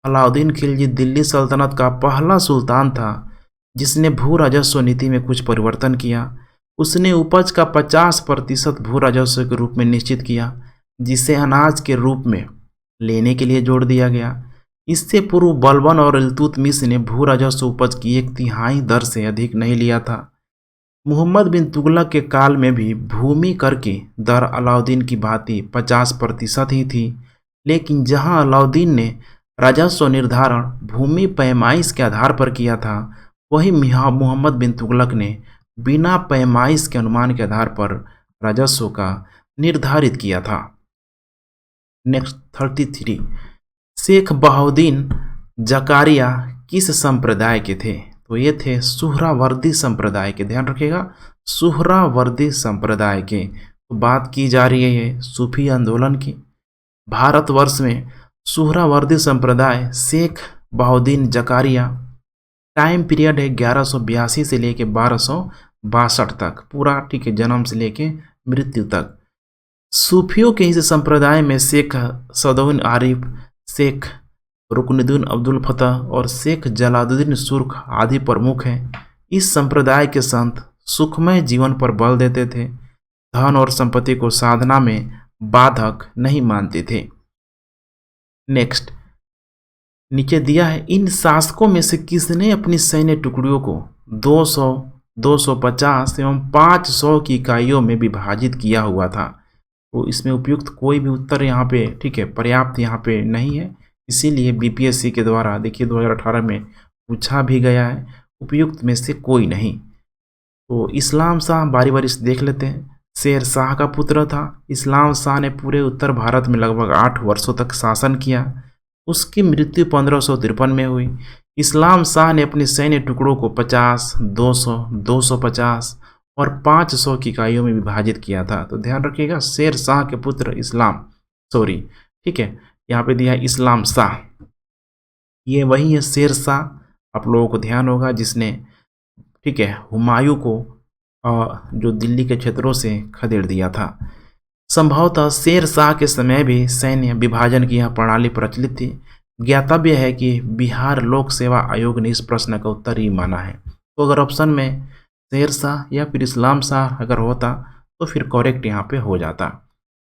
अलाउद्दीन खिलजी दिल्ली सल्तनत का पहला सुल्तान था जिसने भू राजस्व नीति में कुछ परिवर्तन किया। उसने उपज का 50% भू राजस्व के रूप में निश्चित किया, जिसे अनाज के रूप में लेने के लिए जोड़ दिया गया। इससे पूर्व बलबन और इल्तुतमिश ने भू राजस्व उपज की 1/3 दर से अधिक नहीं लिया था। मोहम्मद बिन तुगलक के काल में भी भूमि कर की दर अलाउद्दीन की भांति 50% ही थी, लेकिन जहां अलाउद्दीन ने राजस्व निर्धारण भूमि पैमाइश के आधार पर किया था, वहीं मोहम्मद बिन तुगलक ने बिना पैमाइश के अनुमान के आधार पर राजस्व का निर्धारित किया था। नेक्स्ट 33, शेख बहाउद्दीन जकारिया किस संप्रदाय के थे? तो ये थे सुहरावर्दी संप्रदाय के। ध्यान रखिएगा, सुहरावर्दी संप्रदाय के। तो बात की जा रही है ये सूफी आंदोलन की। भारतवर्ष में सुहरावर्दी संप्रदाय शेख बहाउद्दीन जकारिया, टाइम पीरियड है 1182 से लेके 1262 तक, पूरा, ठीक है, जन्म से लेके मृत्यु तक। सूफियों के इस संप्रदाय में शेख सदउद्दीन आरिफ, शेख रुकनुद्दीन अब्दुल फतह और शेख जलालुद्दीन सुर्ख आदि प्रमुख हैं। इस संप्रदाय के संत सुखमय जीवन पर बल देते थे, धन और संपत्ति को साधना में बाधक नहीं मानते थे। नेक्स्ट, नीचे दिया है, इन शासकों में से किसने अपनी सैन्य टुकड़ियों को 200, 250 एवं 500 की इकाइयों में विभाजित किया हुआ था? तो इसमें उपयुक्त कोई भी उत्तर यहाँ पे, ठीक है, पर्याप्त यहाँ पे नहीं है, इसीलिए बीपीएससी के द्वारा देखिए 2018 में पूछा भी गया है, उपयुक्त में से कोई नहीं। तो इस्लाम शाह, बारी बारी से देख लेते हैं। शेर शाह का पुत्र था। इस्लाम शाह ने पूरे उत्तर भारत में लगभग 8 वर्षों तक शासन किया। उसकी मृत्यु 1553 में हुई। इस्लाम शाह ने अपने सैन्य टुकड़ों को 50, 200, 250 और 500 की इकाइयों में विभाजित किया था। तो ध्यान रखिएगा, शेर शाह के पुत्र इस्लाम, सॉरी, ठीक है, यहाँ पे दिया है इस्लाम शाह, ये वही है शेर शाह, आप लोगों को ध्यान होगा, जिसने, ठीक है, हुमायूं को जो दिल्ली के क्षेत्रों से खदेड़ दिया था। संभवतः शेर शाह के समय भी सैन्य विभाजन की यह प्रणाली प्रचलित थी। ज्ञातव्य है कि बिहार लोक सेवा आयोग ने इस प्रश्न का उत्तर ही माना है। तो अगर ऑप्शन में शेर शाह या फिर इस्लाम शाह अगर होता तो फिर करेक्ट यहाँ पे हो जाता।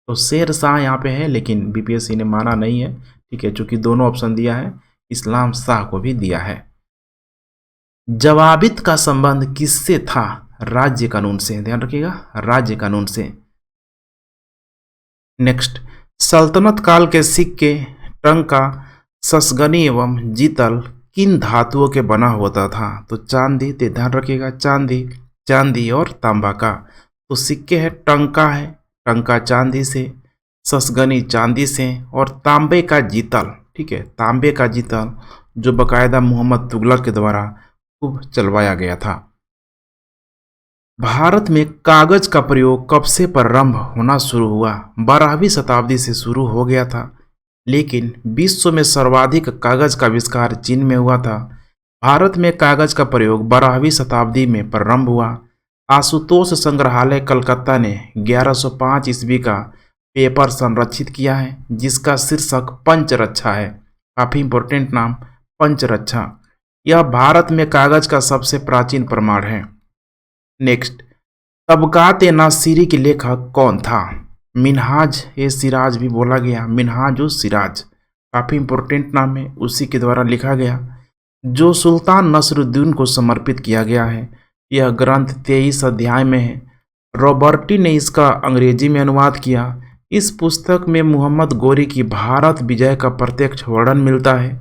तो शेर शाह यहाँ पे है, लेकिन बीपीएससी ने माना नहीं है, ठीक है, चूंकि दोनों ऑप्शन दिया है, इस्लाम शाह को भी दिया है। जवाबित का संबंध किससे था? राज्य कानून से, ध्यान रखिएगा, राज्य कानून से। नेक्स्ट, सल्तनत काल के सिक्के टंका, ससगनी एवं जीतल किन धातुओं के बना होता था? तो चांदी, ते ध्यान रखिएगा, चांदी, चांदी और तांबा का। तो सिक्के है टंका, है टंका चांदी से, ससगनी चांदी से, और तांबे का जीतल, ठीक है, तांबे का जीतल जो बकायदा मोहम्मद तुगलक के द्वारा खूब चलवाया गया था। भारत में कागज का प्रयोग कब से प्रारंभ होना शुरू हुआ? 12वीं शताब्दी से शुरू हो गया था, लेकिन विश्व में सर्वाधिक कागज का आविष्कार चीन में हुआ था। भारत में कागज का प्रयोग 12वीं शताब्दी में प्रारंभ हुआ। आशुतोष संग्रहालय कलकत्ता ने 1105 ईस्वी का पेपर संरक्षित किया है, जिसका शीर्षक पंचरक्षा है। काफी इंपॉर्टेंट नाम, पंचरक्षा। यह भारत में कागज का सबसे प्राचीन प्रमाण है। नेक्स्ट, तबकात ए नासिरी के लेखक कौन था? मिनहाज ए सिराज भी बोला गया, मिनहाज उस सिराज, काफ़ी इंपॉर्टेंट नाम है, उसी के द्वारा लिखा गया, जो सुल्तान नसरुद्दीन को समर्पित किया गया है। यह ग्रंथ 23 अध्याय में है। रॉबर्टी ने इसका अंग्रेजी में अनुवाद किया। इस पुस्तक में मोहम्मद गोरी की भारत विजय का प्रत्यक्ष वर्णन मिलता है।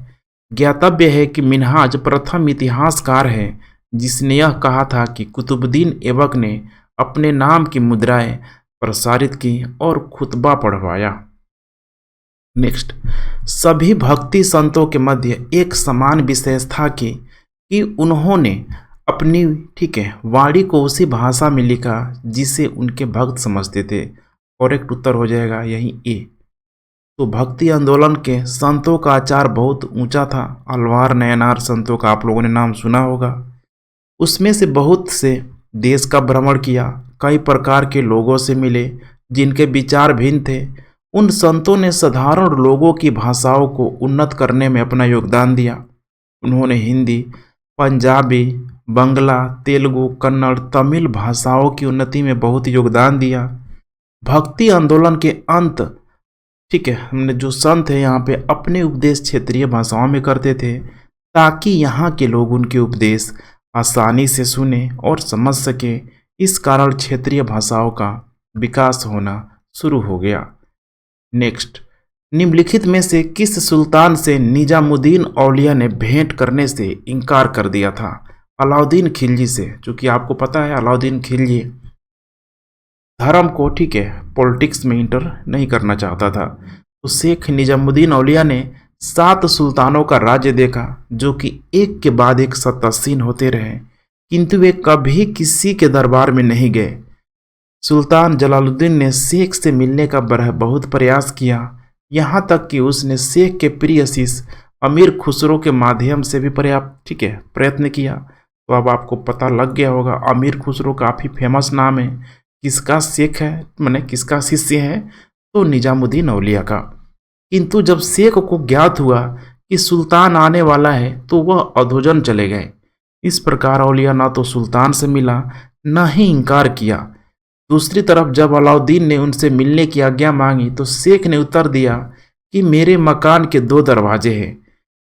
ज्ञातव्य है कि मिनहाज प्रथम इतिहासकार है जिसने यह कहा था कि कुतुबुद्दीन ऐबक ने अपने नाम की मुद्राएं प्रसारित की और खुतबा पढ़वाया। नेक्स्ट, सभी भक्ति संतों के मध्य एक समान विशेषता की कि उन्होंने अपनी, ठीक है, वाणी को उसी भाषा में लिखा जिसे उनके भक्त समझते थे। करेक्ट उत्तर हो जाएगा यही ए। तो भक्ति आंदोलन के संतों का आचार बहुत ऊंचा था। अलवार नयनार संतों का आप लोगों ने नाम सुना होगा। उसमें से बहुत से देश का भ्रमण किया, कई प्रकार के लोगों से मिले जिनके विचार भिन्न थे। उन संतों ने साधारण लोगों की भाषाओं को उन्नत करने में अपना योगदान दिया। उन्होंने हिंदी, पंजाबी, बंगला, तेलुगु, कन्नड़, तमिल भाषाओं की उन्नति में बहुत योगदान दिया। भक्ति आंदोलन के अंत, ठीक है, हमने जो संत है यहाँ पे अपने उपदेश क्षेत्रीय भाषाओं में करते थे ताकि यहाँ के लोग उनके उपदेश आसानी से सुने और समझ सके। इस कारण क्षेत्रीय भाषाओं का विकास होना शुरू हो गया। नेक्स्ट, निम्नलिखित में से किस सुल्तान से निजामुद्दीन औलिया ने भेंट करने से इनकार कर दिया था? अलाउद्दीन खिलजी से, क्योंकि आपको पता है अलाउद्दीन खिलजी धर्म को, ठीक है, पॉलिटिक्स में इंटर नहीं करना चाहता था। तो शेख निजामुद्दीन औलिया ने 7 सुल्तानों का राज्य देखा जो कि एक के बाद एक सत्तासीन होते रहे, किंतु वे कभी किसी के दरबार में नहीं गए। सुल्तान जलालुद्दीन ने शेख से मिलने का बहुत प्रयास किया, यहाँ तक कि उसने शेख के प्रिय शिष्य अमीर खुसरो के माध्यम से भी पर्याप्त, ठीक है, प्रयत्न किया। तो अब आपको पता लग गया होगा, अमीर खुसरो काफ़ी फेमस नाम है। किसका शेख है, माने किसका शिष्य है? तो निजामुद्दीन औलिया का। किंतु जब शेख को ज्ञात हुआ कि सुल्तान आने वाला है तो वह अधोजन चले गए। इस प्रकार औलिया ना तो सुल्तान से मिला न ही इनकार किया। दूसरी तरफ जब अलाउद्दीन ने उनसे मिलने की आज्ञा मांगी तो शेख ने उत्तर दिया कि मेरे मकान के 2 दरवाजे हैं।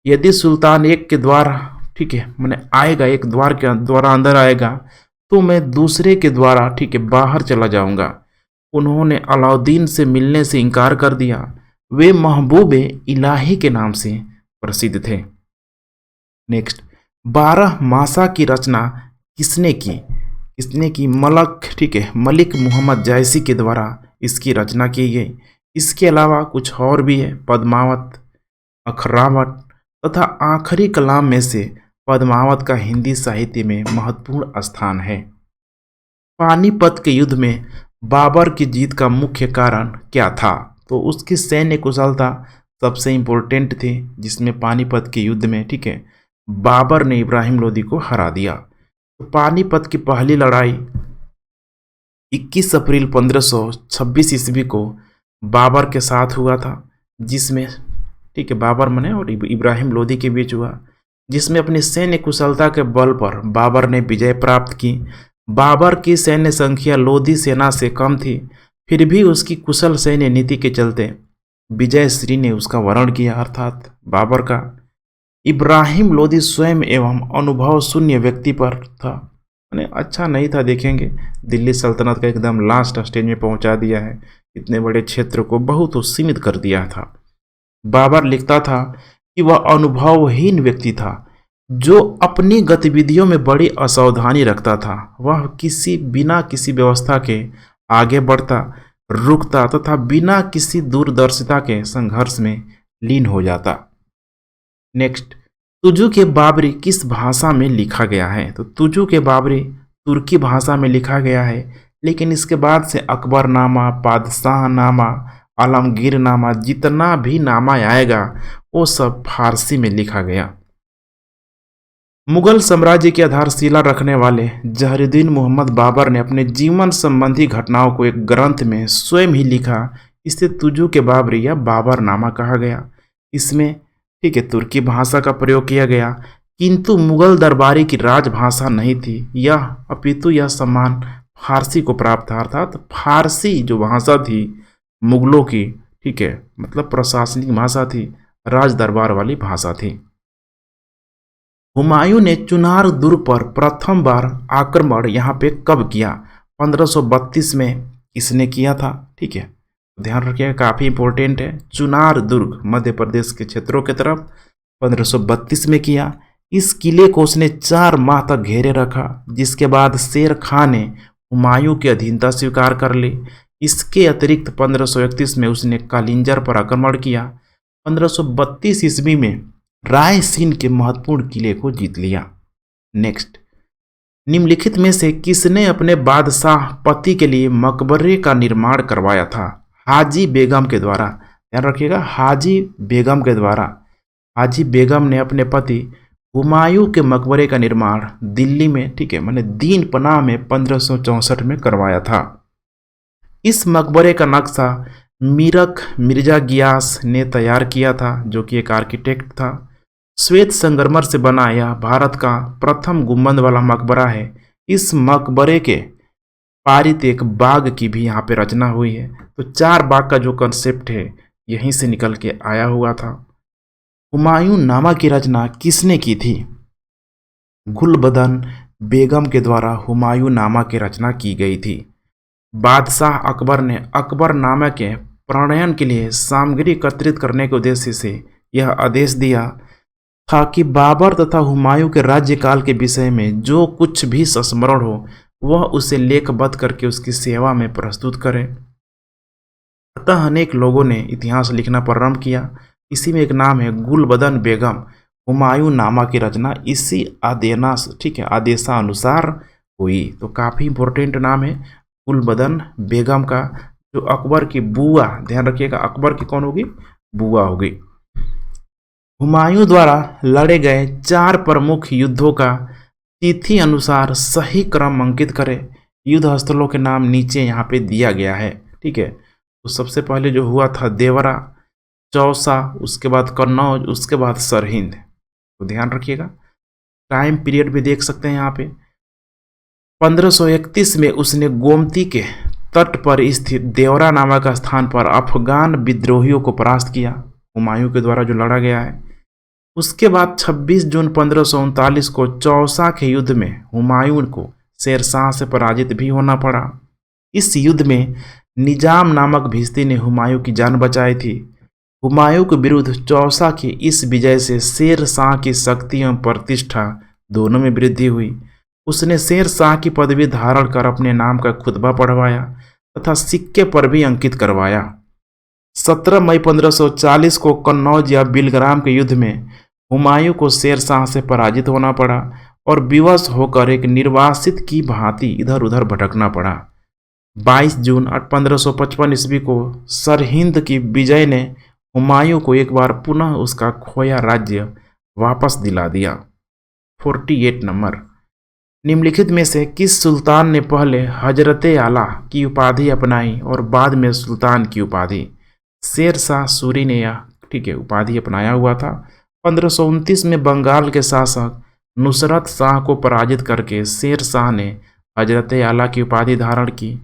यदि सुल्तान एक के द्वार, ठीक है, मैंने आएगा, एक द्वार के द्वारा अंदर आएगा तो मैं दूसरे के द्वारा, ठीक है, बाहर चला जाऊंगा। उन्होंने अलाउद्दीन से मिलने से इनकार कर दिया। वे महबूबे इलाही के नाम से प्रसिद्ध थे। नेक्स्ट, 12 मासा की रचना किसने की? किसने की? मलक, ठीक है, मलिक मोहम्मद जायसी के द्वारा इसकी रचना की गई। इसके अलावा कुछ और भी है, पद्मावत, अखरावत तथा आखिरी कलाम में से पद्मावत का हिंदी साहित्य में महत्वपूर्ण स्थान है। पानीपत के युद्ध में बाबर की जीत का मुख्य कारण क्या था? तो उसकी सैन्य कुशलता सबसे इम्पोर्टेंट थी, जिसमें पानीपत के युद्ध में, ठीक है, बाबर ने इब्राहिम लोदी को हरा दिया। तो पानीपत की पहली लड़ाई 21 अप्रैल 1526 ईस्वी को बाबर के साथ हुआ था, जिसमें, ठीक है, बाबर मने और इब्राहिम लोदी के बीच हुआ, जिसमें अपनी सैन्य कुशलता के बल पर बाबर ने विजय प्राप्त की। बाबर की सैन्य संख्या लोदी सेना से कम थी, फिर भी उसकी कुशल सैन्य नीति के चलते विजय श्री ने उसका वरण किया, अर्थात बाबर का। इब्राहिम लोदी स्वयं एवं अनुभव शून्य व्यक्ति पर था, यानी अच्छा नहीं था। देखेंगे दिल्ली सल्तनत का एकदम लास्ट स्टेज में पहुंचा दिया है, इतने बड़े क्षेत्र को बहुत सीमित कर दिया था। बाबर लिखता था कि वह अनुभवहीन व्यक्ति था जो अपनी गतिविधियों में बड़ी असावधानी रखता था। वह बिना किसी व्यवस्था के आगे बढ़ता, रुकता तथा बिना किसी दूरदर्शिता के संघर्ष में लीन हो जाता। नेक्स्ट, तुजु के बाबरी किस भाषा में लिखा गया है? तो तुजु के बाबरी तुर्की भाषा में लिखा गया है, लेकिन इसके बाद से अकबरनामा, पादशाहनामा, आलमगीरनामा, जितना भी नामा आएगा वो सब फारसी में लिखा गया। मुगल साम्राज्य की आधारशिला रखने वाले जहरुद्दीन मोहम्मद बाबर ने अपने जीवन संबंधी घटनाओं को एक ग्रंथ में स्वयं ही लिखा। इसे तुजु के बाबरी या बाबरनामा कहा गया। इसमें, ठीक है, तुर्की भाषा का प्रयोग किया गया, किंतु मुगल दरबारी की राजभाषा नहीं थी यह, अपितु यह सम्मान फारसी को प्राप्त था। अर्थात फारसी जो भाषा थी मुगलों की, ठीक है, मतलब प्रशासनिक भाषा थी, राज दरबार वाली भाषा थी। हुमायूं ने चुनार दुर्ग पर प्रथम बार आक्रमण यहाँ पे कब किया? 1532 में किसने किया था? ठीक है, ध्यान रखिएगा, काफ़ी इंपॉर्टेंट है। चुनार दुर्ग मध्य प्रदेश के क्षेत्रों की तरफ 1532 में किया। इस किले को उसने 4 माह तक घेरे रखा, जिसके बाद शेर खां ने हुमायूं की अधीनता स्वीकार कर ली। इसके अतिरिक्त 1531 में उसने कालिंजर पर आक्रमण किया। 1532 ईस्वी में रायसीन के महत्वपूर्ण किले को जीत लिया। नेक्स्ट, निम्नलिखित में से किसने अपने बादशाह पति के लिए मकबरे का निर्माण करवाया था? हाजी बेगम के द्वारा। ध्यान रखिएगा, हाजी बेगम के द्वारा। हाजी बेगम ने अपने पति हुमायूं के मकबरे का निर्माण दिल्ली में, ठीक है, माने दीन पनाह में 1564 में करवाया था। इस मकबरे का नक्शा मीरख मिर्जा गियास ने तैयार किया था, जो कि एक आर्किटेक्ट था। श्वेत संगमरमर से बना यह भारत का प्रथम गुंबद वाला मकबरा है। इस मकबरे के पारित एक बाग की भी यहाँ पे रचना हुई है। तो 4 बाग का जो कंसेप्ट है यहीं से निकल के आया हुआ था। हुमायूं नामा की रचना किसने की थी? गुलबदन बेगम के द्वारा हुमायूं नामा की रचना की गई थी। बादशाह अकबर ने अकबरनामा के प्रणयन के लिए सामग्री एकत्रित करने के उद्देश्य से यह आदेश दिया था कि बाबर तथा हुमायूं के राज्यकाल के विषय में जो कुछ भी संस्मरण हो वह उसे लेखबद्ध करके उसकी सेवा में प्रस्तुत करें। अतः अनेक लोगों ने इतिहास लिखना प्रारंभ किया। इसी में एक नाम है गुलबदन बेगम। हुमायूं नामा की रचना इसी आदेशानुसार हुई। तो काफ़ी इंपॉर्टेंट नाम है गुलबदन बेगम का, जो अकबर की बुआ, ध्यान रखिएगा, अकबर की कौन होगी? बुआ होगी। हुमायूं द्वारा लड़े गए 4 प्रमुख युद्धों का तिथि अनुसार सही क्रम अंकित करें। युद्ध स्थलों के नाम नीचे यहाँ पे दिया गया है, ठीक है। तो सबसे पहले जो हुआ था देवरा, चौसा, उसके बाद कन्नौज, उसके बाद सरहिंद। तो ध्यान रखिएगा, टाइम पीरियड भी देख सकते हैं यहाँ पे। 1531 में उसने गोमती के तट पर स्थित देवरा नामक स्थान पर अफगान विद्रोहियों को परास्त किया, हुमायूं के द्वारा जो लड़ा गया है। उसके बाद 26 जून 1539 को चौसा के युद्ध में हुमायूं को शेरशाह से पराजित भी होना पड़ा। इस युद्ध में निजाम नामक भिश्ती ने हुमायूं की जान बचाई थी। हुमायूं के विरुद्ध चौसा की इस विजय से शेरशाह की शक्ति एवं प्रतिष्ठा दोनों में वृद्धि हुई। उसने शेरशाह की पदवी धारण कर अपने नाम का खुतबा पढ़वाया तथा सिक्के पर भी अंकित करवाया। 17 मई 1540 को कन्नौज या बिलग्राम के युद्ध में हुमायूं को शेरशाह से पराजित होना पड़ा और विवश होकर एक निर्वासित की भांति इधर उधर भटकना पड़ा। 22 जून 1555 ईस्वी को सरहिंद की विजय ने हुमायूं को एक बार पुनः उसका खोया राज्य वापस दिला दिया। 48 नंबर, निम्नलिखित में से किस सुल्तान ने पहले हजरत आला की उपाधि अपनाई और बाद में सुल्तान की उपाधि? शेर शाह सूरी ने यह उपाधि अपनाया हुआ था। 1529 में बंगाल के शासक नुसरत शाह को पराजित करके शेर शाह ने हजरत आला की उपाधि धारण की।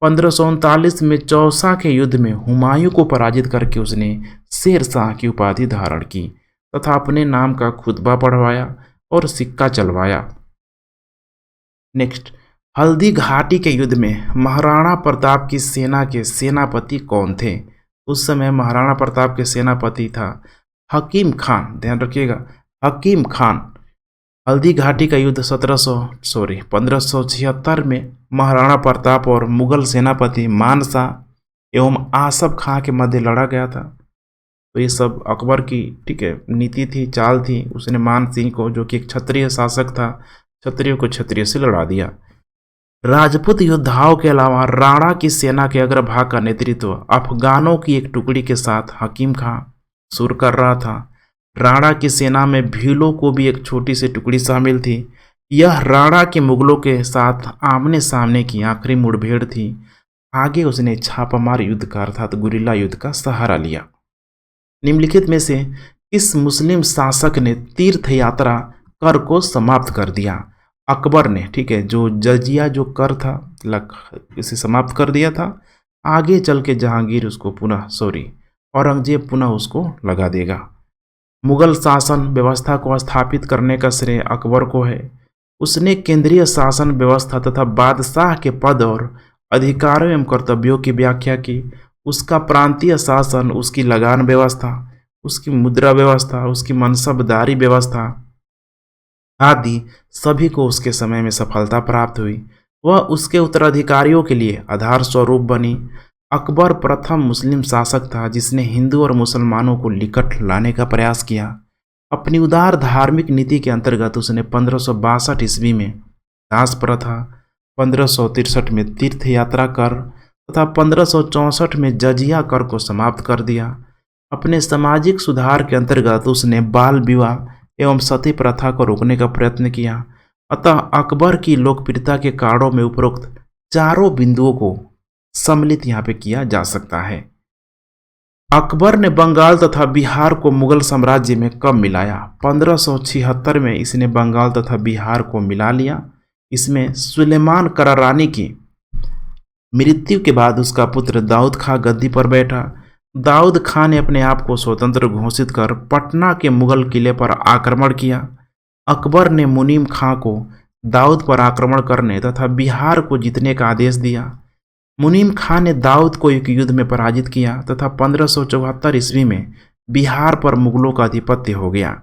1539 में चौसा के युद्ध में हुमायूं को पराजित करके उसने शेर शाह की उपाधि धारण की तथा अपने नाम का खुतबा पढ़वाया और सिक्का चलवाया। नेक्स्ट, हल्दी घाटी के युद्ध में महाराणा प्रताप की सेना के सेनापति कौन थे? उस समय महाराणा प्रताप के सेनापति था हकीम खान। ध्यान रखिएगा, हकीम खान। हल्दी घाटी का युद्ध 1576 में महाराणा प्रताप और मुगल सेनापति मानशाह एवं आसफ खां के मध्य लड़ा गया था। तो ये सब अकबर की नीति थी, चाल थी। उसने मान सिंह को, जो कि एक क्षत्रिय शासक था, क्षत्रियों को क्षत्रिय से लड़ा दिया। राजपूत योद्धाओं के अलावा राणा की सेना के अग्रभाग का नेतृत्व अफगानों की एक टुकड़ी के साथ हकीम खां शुरू कर रहा था। राणा की सेना में भीलों को भी एक छोटी सी टुकड़ी शामिल थी। यह राणा के मुगलों के साथ आमने सामने की आखिरी मुठभेड़ थी। आगे उसने छापामार युद्ध का अर्थात गुरिल्ला युद्ध का सहारा लिया। निम्नलिखित में से किस मुस्लिम शासक ने तीर्थ यात्रा कर को समाप्त कर दिया? अकबर ने, जो जजिया जो कर था इसे समाप्त कर दिया था। आगे चल के जहांगीर उसको औरंगजेब पुनः उसको लगा देगा। मुगल शासन व्यवस्था को स्थापित करने का श्रेय अकबर को है। उसने केंद्रीय शासन व्यवस्था तथा बादशाह के पद और अधिकारों एवं कर्तव्यों की व्याख्या की। उसका प्रांतीय शासन, उसकी लगान व्यवस्था, उसकी मुद्रा व्यवस्था, उसकी मनसबदारी व्यवस्था आदि सभी को उसके समय में सफलता प्राप्त हुई। वह उसके उत्तराधिकारियों के लिए आधार स्वरूप बनी। अकबर प्रथम मुस्लिम शासक था जिसने हिंदू और मुसलमानों को निकट लाने का प्रयास किया। अपनी उदार धार्मिक नीति के अंतर्गत उसने 1562 ईस्वी में दास प्रथा, 1563 में तीर्थ यात्रा कर तथा 1564 में जजिया कर को समाप्त कर दिया। अपने सामाजिक सुधार के अंतर्गत उसने बाल विवाह एवं सती प्रथा को रोकने का प्रयत्न किया। अतः अकबर की लोकप्रियता के कारणों में उपरोक्त चारों बिंदुओं को सम्मिलित यहाँ पे किया जा सकता है। अकबर ने बंगाल तथा बिहार को मुगल साम्राज्य में कब मिलाया? 1576 में इसने बंगाल तथा बिहार को मिला लिया। इसमें सुलेमान करारानी की मृत्यु के बाद उसका पुत्र दाऊद खां गद्दी पर बैठा। दाऊद खां ने अपने आप को स्वतंत्र घोषित कर पटना के मुगल किले पर आक्रमण किया। अकबर ने मुनीम खां को दाऊद पर आक्रमण करने तथा बिहार को जीतने का आदेश दिया। मुनीम खां ने दाऊद को एक युद्ध में पराजित किया तथा 1574 ईस्वी में बिहार पर मुगलों का आधिपत्य हो गया।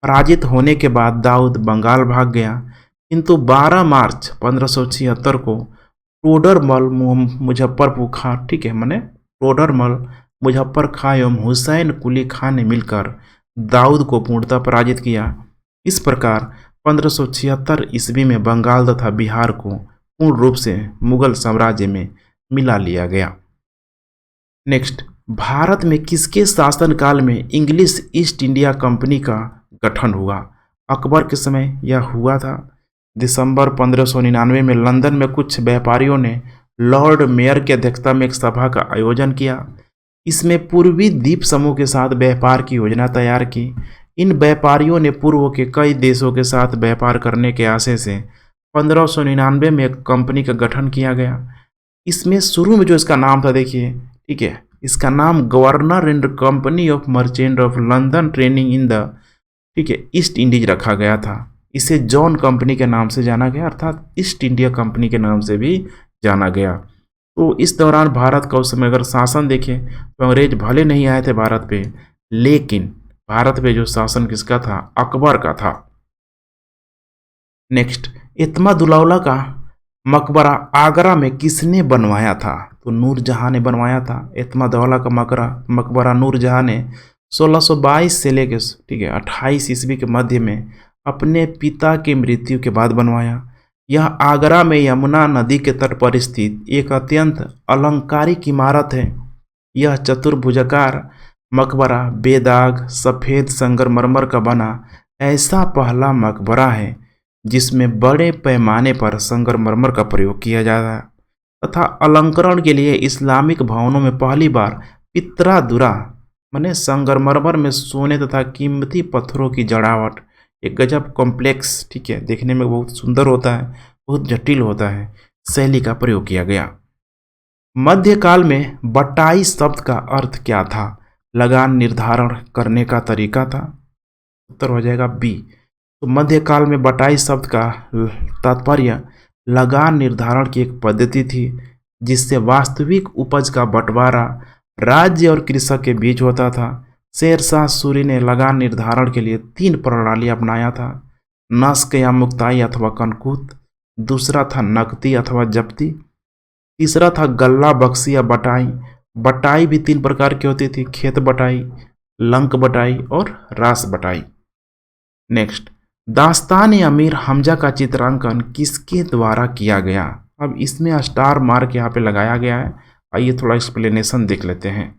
पराजित होने के बाद दाऊद बंगाल भाग गया, किंतु 12 मार्च 1576 को टोडरमल मुजफ्फरपुर खां टोडरमल मुजफ्फर खां एवं हुसैन कुली खान ने मिलकर दाऊद को पूर्णतः पराजित किया। इस प्रकार 1576 ईस्वी में बंगाल तथा बिहार को पूर्ण रूप से मुगल साम्राज्य में मिला लिया गया। नेक्स्ट, भारत में किसके शासनकाल में इंग्लिश ईस्ट इंडिया कंपनी का गठन हुआ? अकबर के समय यह हुआ था। दिसंबर 1599 में लंदन में कुछ व्यापारियों ने लॉर्ड मेयर की अध्यक्षता में एक सभा का आयोजन किया। इसमें पूर्वी द्वीप समूह के साथ व्यापार की योजना तैयार की। इन व्यापारियों ने पूर्व के कई देशों के साथ व्यापार करने के आशय से 1599 में एक कंपनी का गठन किया गया। इसमें शुरू में जो इसका नाम था, देखिए, इसका नाम governor and company of merchant of London training in the east Indies रखा गया था। इसे जॉन कंपनी के नाम से जाना गया, अर्थात ईस्ट इंडिया कंपनी के नाम से भी जाना गया। तो इस दौरान भारत का उस समय अगर शासन देखें तो अंग्रेज भले नहीं आए थे भारत पे, लेकिन भारत पे जो शासन किसका था? अकबर का था। नेक्स्ट, इत्मादुल्लौला का मकबरा आगरा में किसने बनवाया था? तो नूरजहां ने बनवाया था। इत्मादुल्लौला का मकबरा नूरजहां ने 1622 से लेकर 28 ईस्वी के मध्य में अपने पिता की मृत्यु के बाद बनवाया। यह आगरा में यमुना नदी के तट पर स्थित एक अत्यंत अलंकारिक इमारत है। यह चतुर्भुजाकार मकबरा बेदाग सफ़ेद संगमरमर का बना ऐसा पहला मकबरा है जिसमें बड़े पैमाने पर संगमरमर का प्रयोग किया जाता है तथा अलंकरण के लिए इस्लामिक भवनों में पहली बार पितरा दुरा माने संगमरमर में सोने तथा कीमती पत्थरों की जड़ावट एक गजब कॉम्प्लेक्स, ठीक है, देखने में बहुत सुंदर होता है, बहुत जटिल होता है, शैली का प्रयोग किया गया। मध्यकाल में बटाई शब्द का अर्थ क्या था? लगान निर्धारण करने का तरीका था। उत्तर हो जाएगा बी। तो मध्यकाल में बटाई शब्द का तात्पर्य लगान निर्धारण की एक पद्धति थी जिससे वास्तविक उपज का बंटवारा राज्य और कृषक के बीच होता था। शेरशाह सूरी ने लगान निर्धारण के लिए 3 प्रणाली अपनाया था, नस्क या मुक्ताई अथवा कनकूत, दूसरा था नकदी अथवा जब्ती, तीसरा था गल्ला बक्सी या बटाई। बटाई भी 3 प्रकार की होती थी, खेत बटाई, लंक बटाई और रास बटाई। नेक्स्ट, दास्तान अमीर हमजा का चित्रांकन किसके द्वारा किया गया? अब इसमें स्टार मार्क यहाँ पे लगाया गया है। आइए थोड़ा एक्सप्लेनेशन देख लेते हैं।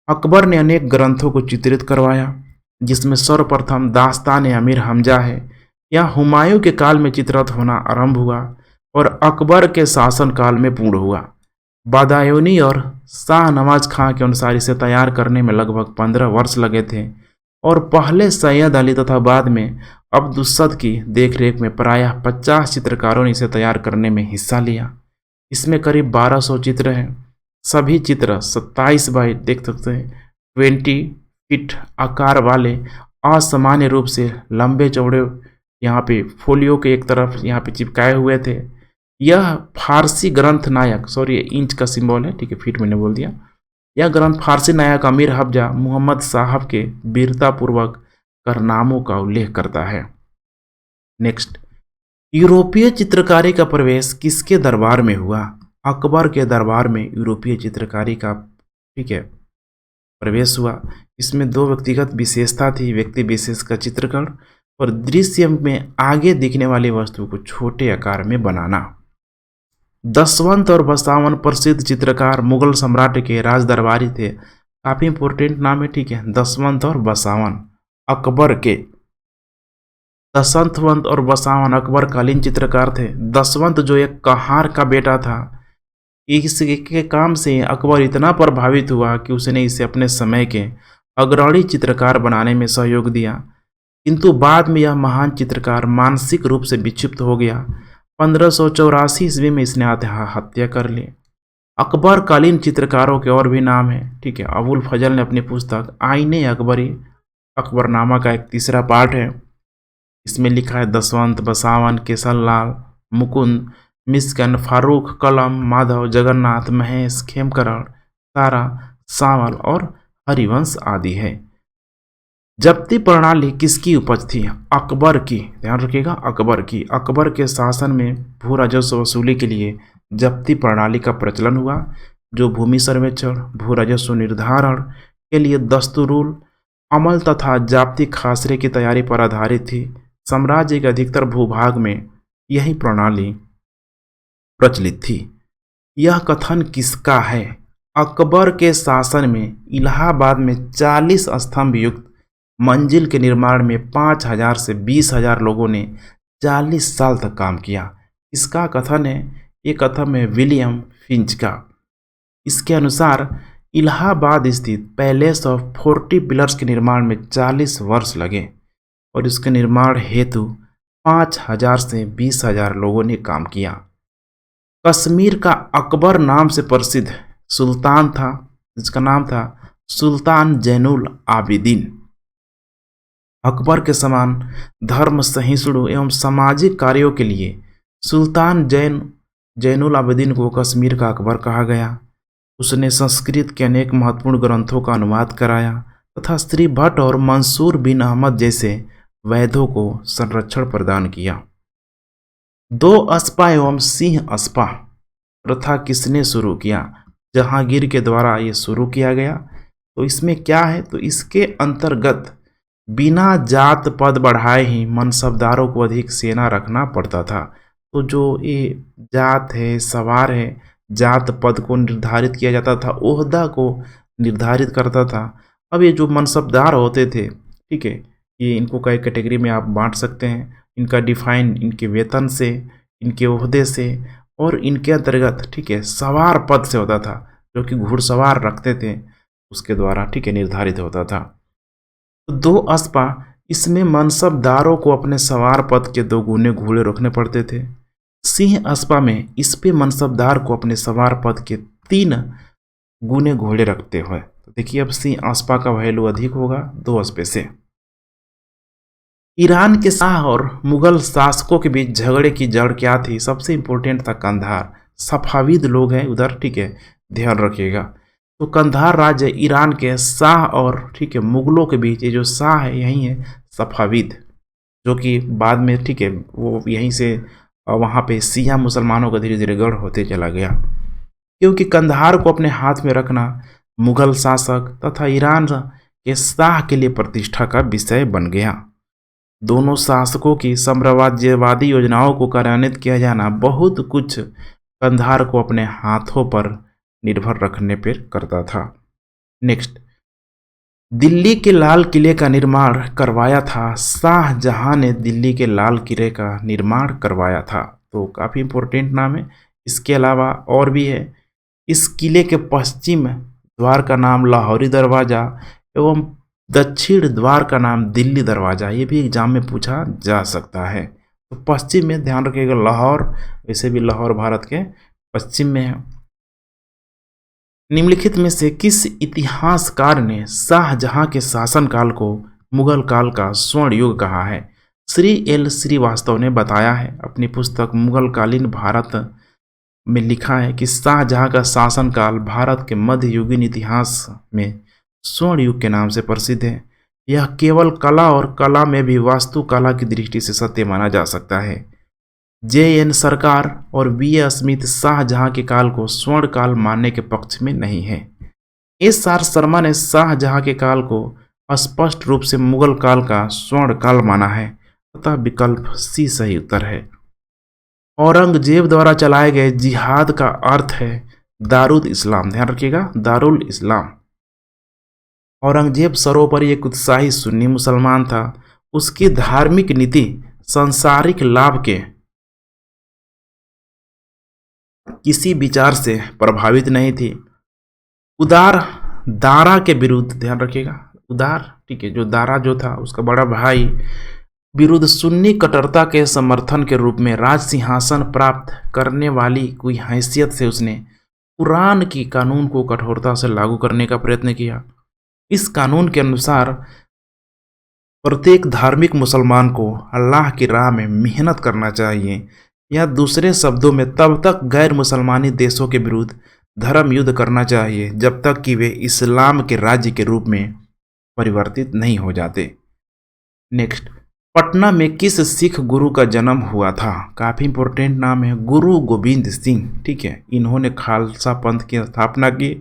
अकबर ने अनेक ग्रंथों को चित्रित करवाया जिसमें सर्वप्रथम दास्तान अमीर हमजा है। यह हुमायूं के काल में चित्रित होना आरंभ हुआ और अकबर के शासनकाल में पूर्ण हुआ। बदायूनी और शाहनवाज खां के अनुसार इसे तैयार करने में लगभग 15 वर्ष लगे थे और पहले सैयद अली तथा बाद में अब्दुस्सद की देखरेख में प्रायः 50 चित्रकारों ने इसे तैयार करने में हिस्सा लिया। इसमें करीब 1200 चित्र हैं। सभी चित्र 27 बाई देख सकते हैं 20 फीट आकार वाले असामान्य रूप से लंबे चौड़े यहाँ पे फोलियो के एक तरफ यहाँ पे चिपकाए हुए थे। यह फारसी ग्रंथ नायक, सॉरी इंच का सिंबल है, ठीक है, फीट मैंने बोल दिया। यह ग्रंथ फारसी नायक अमीर हमजा मोहम्मद साहब के वीरतापूर्वक कारनामों का उल्लेख करता है। नेक्स्ट, यूरोपीय चित्रकारी का प्रवेश किसके दरबार में हुआ? अकबर के दरबार में यूरोपीय चित्रकारी का, ठीक है, प्रवेश हुआ। इसमें 2 व्यक्तिगत विशेषता थी, व्यक्ति विशेष का चित्रण और दृश्य में आगे दिखने वाली वस्तु को छोटे आकार में बनाना। दसवंत और बसावन प्रसिद्ध चित्रकार मुगल सम्राट के राज दरबारी थे। काफी इंपोर्टेंट नाम है, ठीक है, दसवंत और बसावन अकबर के। दसवंत और बसावन अकबर कालीन चित्रकार थे। दसवंत जो एक कहार का बेटा था, इसके काम से अकबर इतना प्रभावित हुआ कि उसने इसे अपने समय के अग्रणी चित्रकार बनाने में सहयोग दिया, किंतु बाद में यह महान चित्रकार मानसिक रूप से विक्षिप्त हो गया। 1584 ईस्वी में इसने आत्महत्या कर ली। अकबर कालीन चित्रकारों के और भी नाम हैं, ठीक है। अबुल फजल ने अपनी पुस्तक आईने अकबरी अकबरनामा का एक तीसरा पार्ट है, इसमें लिखा है दसवंत, बसावन, केसरलाल, मुकुंद, मिस्कन, फारूक, कलम, माधव, जगन्नाथ, महेश, खेमकरण, तारा, सांवल और हरिवंश आदि है। जब्ती प्रणाली किसकी उपज थी? अकबर की, ध्यान रखिएगा, अकबर की। अकबर के शासन में भू राजस्व वसूली के लिए जब्ती प्रणाली का प्रचलन हुआ, जो भूमि सर्वेक्षण, भू राजस्व निर्धारण के लिए दस्तूरुल अमल तथा जाब्ती खासरे की तैयारी पर आधारित थी। साम्राज्य के अधिकतर भूभाग में यही प्रणाली प्रचलित थी। यह कथन किसका है? अकबर के शासन में इलाहाबाद में 40 स्तंभ युक्त मंजिल के निर्माण में 5000 से 20,000 लोगों ने 40 साल तक काम किया। इसका कथन है, ये कथन है विलियम फिंच का। इसके अनुसार इलाहाबाद स्थित पैलेस ऑफ 40 पिलर्स के निर्माण में 40 वर्ष लगे और इसके निर्माण हेतु 5000 से 20,000 लोगों ने काम किया। कश्मीर का अकबर नाम से प्रसिद्ध सुल्तान था, जिसका नाम था सुल्तान जैनुल आबिदीन। अकबर के समान धर्म सहिष्णु एवं सामाजिक कार्यों के लिए सुल्तान जैनुल आबिदीन को कश्मीर का अकबर कहा गया। उसने संस्कृत के अनेक महत्वपूर्ण ग्रंथों का अनुवाद कराया तथा श्री भट्ट और मंसूर बिन अहमद जैसे वैद्यों को संरक्षण प्रदान किया। 2 अस्पा एवं सिंह अस्पा प्रथा किसने शुरू किया? जहांगीर के द्वारा ये शुरू किया गया। तो इसमें क्या है, तो इसके अंतर्गत बिना जात पद बढ़ाए ही मनसबदारों को अधिक सेना रखना पड़ता था। तो जो ये जात है, सवार है, जात पद को निर्धारित किया जाता था, ओहदा को निर्धारित करता था। अब ये जो मनसबदार होते थे, ठीक है, ये इनको कई कैटेगरी में आप बांट सकते हैं। इनका डिफाइन इनके वेतन से, इनके ओहदे से और इनके अंतर्गत, ठीक है, सवार पद से होता था, जो कि घुड़सवार रखते थे उसके द्वारा, ठीक है, निर्धारित होता था। तो 2 अस्पा, इसमें मनसबदारों को अपने सवार पद के 2 गुने घोड़े रखने पड़ते थे। सिंह अस्पा में इस पे मनसबदार को अपने सवार पद के 3 गुने घोड़े रखते हुए। तो देखिए अब सिंह अस्पा का वैल्यू अधिक होगा 2 अस्पे से। ईरान के शाह और मुगल शासकों के बीच झगड़े की जड़ क्या थी? सबसे इंपॉर्टेंट था कंधार। सफाविद लोग हैं उधर, ठीक है, ध्यान रखिएगा। तो कंधार राज्य ईरान के शाह और, ठीक है, मुगलों के बीच, ये जो शाह है यही है सफाविद, जो कि बाद में, ठीक है, वो यहीं से वहाँ पे सिया मुसलमानों का धीरे धीरे गढ़ होते चला गया। क्योंकि कंधार को अपने हाथ में रखना मुगल शासक तथा ईरान के शाह के लिए प्रतिष्ठा का विषय बन गया। दोनों शासकों की साम्राज्यवादी योजनाओं को कार्यान्वित किया जाना बहुत कुछ कंधार को अपने हाथों पर निर्भर रखने पर करता था। नेक्स्ट, दिल्ली के लाल किले का निर्माण करवाया था। शाहजहां ने दिल्ली के लाल किले का निर्माण करवाया था। तो काफ़ी इंपॉर्टेंट नाम है। इसके अलावा और भी है। इस किले के पश्चिम द्वार का नाम लाहौरी दरवाज़ा एवं दक्षिण द्वार का नाम दिल्ली दरवाज़ा, ये भी एग्जाम में पूछा जा सकता है। तो पश्चिम में ध्यान रखिएगा लाहौर, वैसे भी लाहौर भारत के पश्चिम में है। निम्नलिखित में से किस इतिहासकार ने शाहजहां के शासनकाल को मुगल काल का स्वर्ण युग कहा है? श्री एल श्रीवास्तव ने बताया है अपनी पुस्तक मुगलकालीन भारत में, लिखा है कि शाहजहां का शासनकाल भारत के मध्ययुगीन इतिहास में स्वर्ण युग के नाम से प्रसिद्ध है। यह केवल कला और कला में भी वास्तुकला की दृष्टि से सत्य माना जा सकता है। जे.एन. सरकार और बी.ए. स्मिथ शाहजहां के काल को स्वर्ण काल मानने के पक्ष में नहीं है। एस.आर. शर्मा ने शाहजहां के काल को स्पष्ट रूप से मुगल काल का स्वर्ण काल माना है, अतः विकल्प सी सही उत्तर है। औरंगजेब द्वारा चलाए गए जिहाद का अर्थ है दारुल इस्लाम। ध्यान रखिएगा, दारुल इस्लाम। औरंगजेब सर्वोपरि एक उत्साही सुन्नी मुसलमान था। उसकी धार्मिक नीति सांसारिक लाभ के किसी विचार से प्रभावित नहीं थी। उदार दारा के विरुद्ध, ध्यान रखिएगा, उदार, ठीक है, जो दारा जो था उसका बड़ा भाई विरुद्ध सुन्नी कट्टरता के समर्थन के रूप में राज सिंहासन प्राप्त करने वाली कोई हैसियत से उसने कुरान की कानून को कठोरता से लागू करने का प्रयत्न किया। इस कानून के अनुसार प्रत्येक धार्मिक मुसलमान को अल्लाह की राह में मेहनत करना चाहिए, या दूसरे शब्दों में तब तक गैर मुसलमानी देशों के विरुद्ध धर्म युद्ध करना चाहिए जब तक कि वे इस्लाम के राज्य के रूप में परिवर्तित नहीं हो जाते। नेक्स्ट, पटना में किस सिख गुरु का जन्म हुआ था? काफ़ी इंपॉर्टेंट नाम है, गुरु गोविंद सिंह, ठीक है। इन्होंने खालसा पंथ की स्थापना की,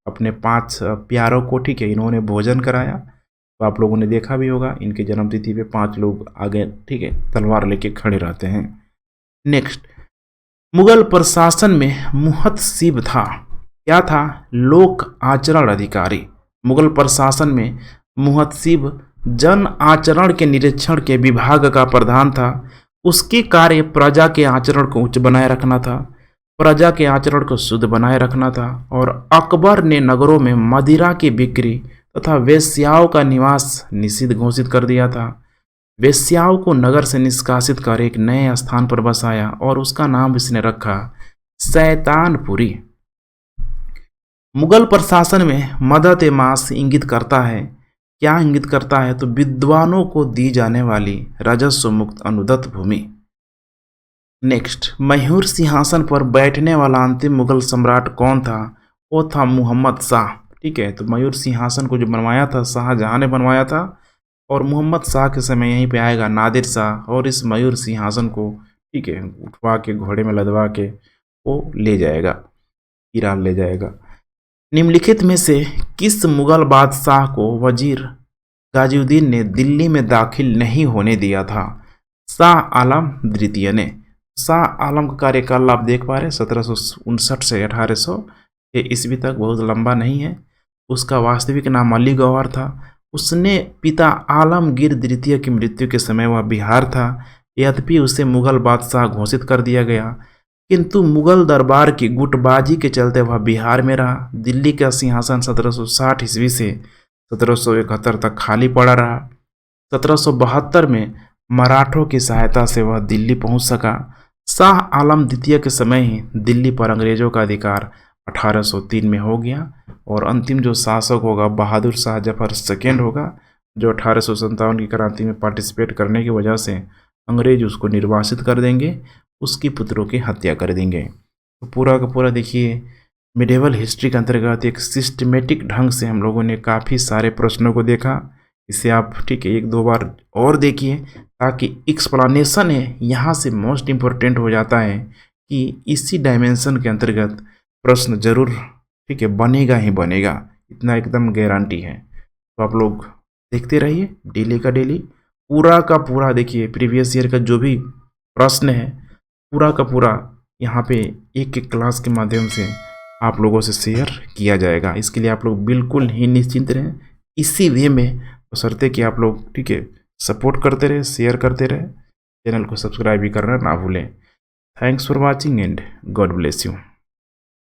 अपने 5 प्यारों को, ठीक है, इन्होंने भोजन कराया। तो आप लोगों ने देखा भी होगा इनके जन्मतिथि पे 5 लोग आगे, ठीक है, तलवार लेके खड़े रहते हैं। नेक्स्ट, मुगल प्रशासन में मुहतसिब था, क्या था? लोक आचरण अधिकारी। मुगल प्रशासन में मुहतसिब जन आचरण के निरीक्षण के विभाग का प्रधान था। उसके कार्य प्रजा के आचरण को उच्च बनाए रखना था, प्रजा के आचरण को शुद्ध बनाए रखना था। और अकबर ने नगरों में मदिरा की बिक्री तथा वेश्याओं का निवास निषिद्ध घोषित कर दिया था। वेश्याओं को नगर से निष्कासित कर एक नए स्थान पर बसाया और उसका नाम इसने रखा शैतानपुरी। मुगल प्रशासन में मदद ए मास इंगित करता है, क्या इंगित करता है? तो विद्वानों को दी जाने वाली राजस्व मुक्त अनुदत्त भूमि। नेक्स्ट, मयूर सिंहासन पर बैठने वाला अंतिम मुगल सम्राट कौन था? वो था मुहम्मद शाह, ठीक है। तो मयूर सिंहासन को जो बनवाया था शाहजहां ने बनवाया था, और मोहम्मद शाह के समय यहीं पे आएगा नादिर शाह, और इस मयूर सिंहासन को, ठीक है, उठवा के घोड़े में लदवा के वो ले जाएगा, ईरान ले जाएगा। निम्नलिखित में से किस मुगल बादशाह को वजीर गाजिउद्दीन ने दिल्ली में दाखिल नहीं होने दिया था। शाह आलम द्वितीय ने। शाह आलम का कार्यकाल आप देख पा रहे हैं 1759 से 1800 ईस्वी तक, बहुत लंबा नहीं है। उसका वास्तविक नाम अली गौहर था। उसने पिता आलमगीर द्वितीय की मृत्यु के समय वह बिहार था। यद्यपि उसे मुगल बादशाह घोषित कर दिया गया, किंतु मुगल दरबार की गुटबाजी के चलते वह बिहार में रहा। दिल्ली का सिंहासन 1760 ईस्वी से 1771 तक खाली पड़ा रहा। 1772 में मराठों की सहायता से वह दिल्ली पहुंच सका। शाह आलम द्वितीय के समय ही दिल्ली पर अंग्रेजों का अधिकार 1803 में हो गया और अंतिम जो शासक होगा बहादुर शाह जफर सेकेंड होगा, जो 1857 की क्रांति में पार्टिसिपेट करने की वजह से अंग्रेज उसको निर्वासित कर देंगे, उसकी पुत्रों की हत्या कर देंगे। तो पूरा का पूरा देखिए मिडेवल हिस्ट्री के अंतर्गत एक सिस्टमेटिक ढंग से हम लोगों ने काफ़ी सारे प्रश्नों को देखा। इसे आप ठीक है 1-2 बार और देखिए, ताकि एक्सप्लेनेशन है यहाँ से मोस्ट इम्पोर्टेंट हो जाता है कि इसी डायमेंशन के अंतर्गत प्रश्न जरूर ठीक है बनेगा ही बनेगा, इतना एकदम गारंटी है। तो आप लोग देखते रहिए डेली का डेली, पूरा का पूरा देखिए प्रीवियस ईयर का जो भी प्रश्न है पूरा का पूरा यहाँ पे एक एक क्लास के माध्यम से आप लोगों से शेयर किया जाएगा। इसके लिए आप लोग बिल्कुल ही निश्चिंत रहें इसी वे में, बशर्ते कि आप लोग ठीक है सपोर्ट करते रहे, शेयर करते रहे, चैनल को सब्सक्राइब भी करना ना भूलें। Thanks for watching and God bless you.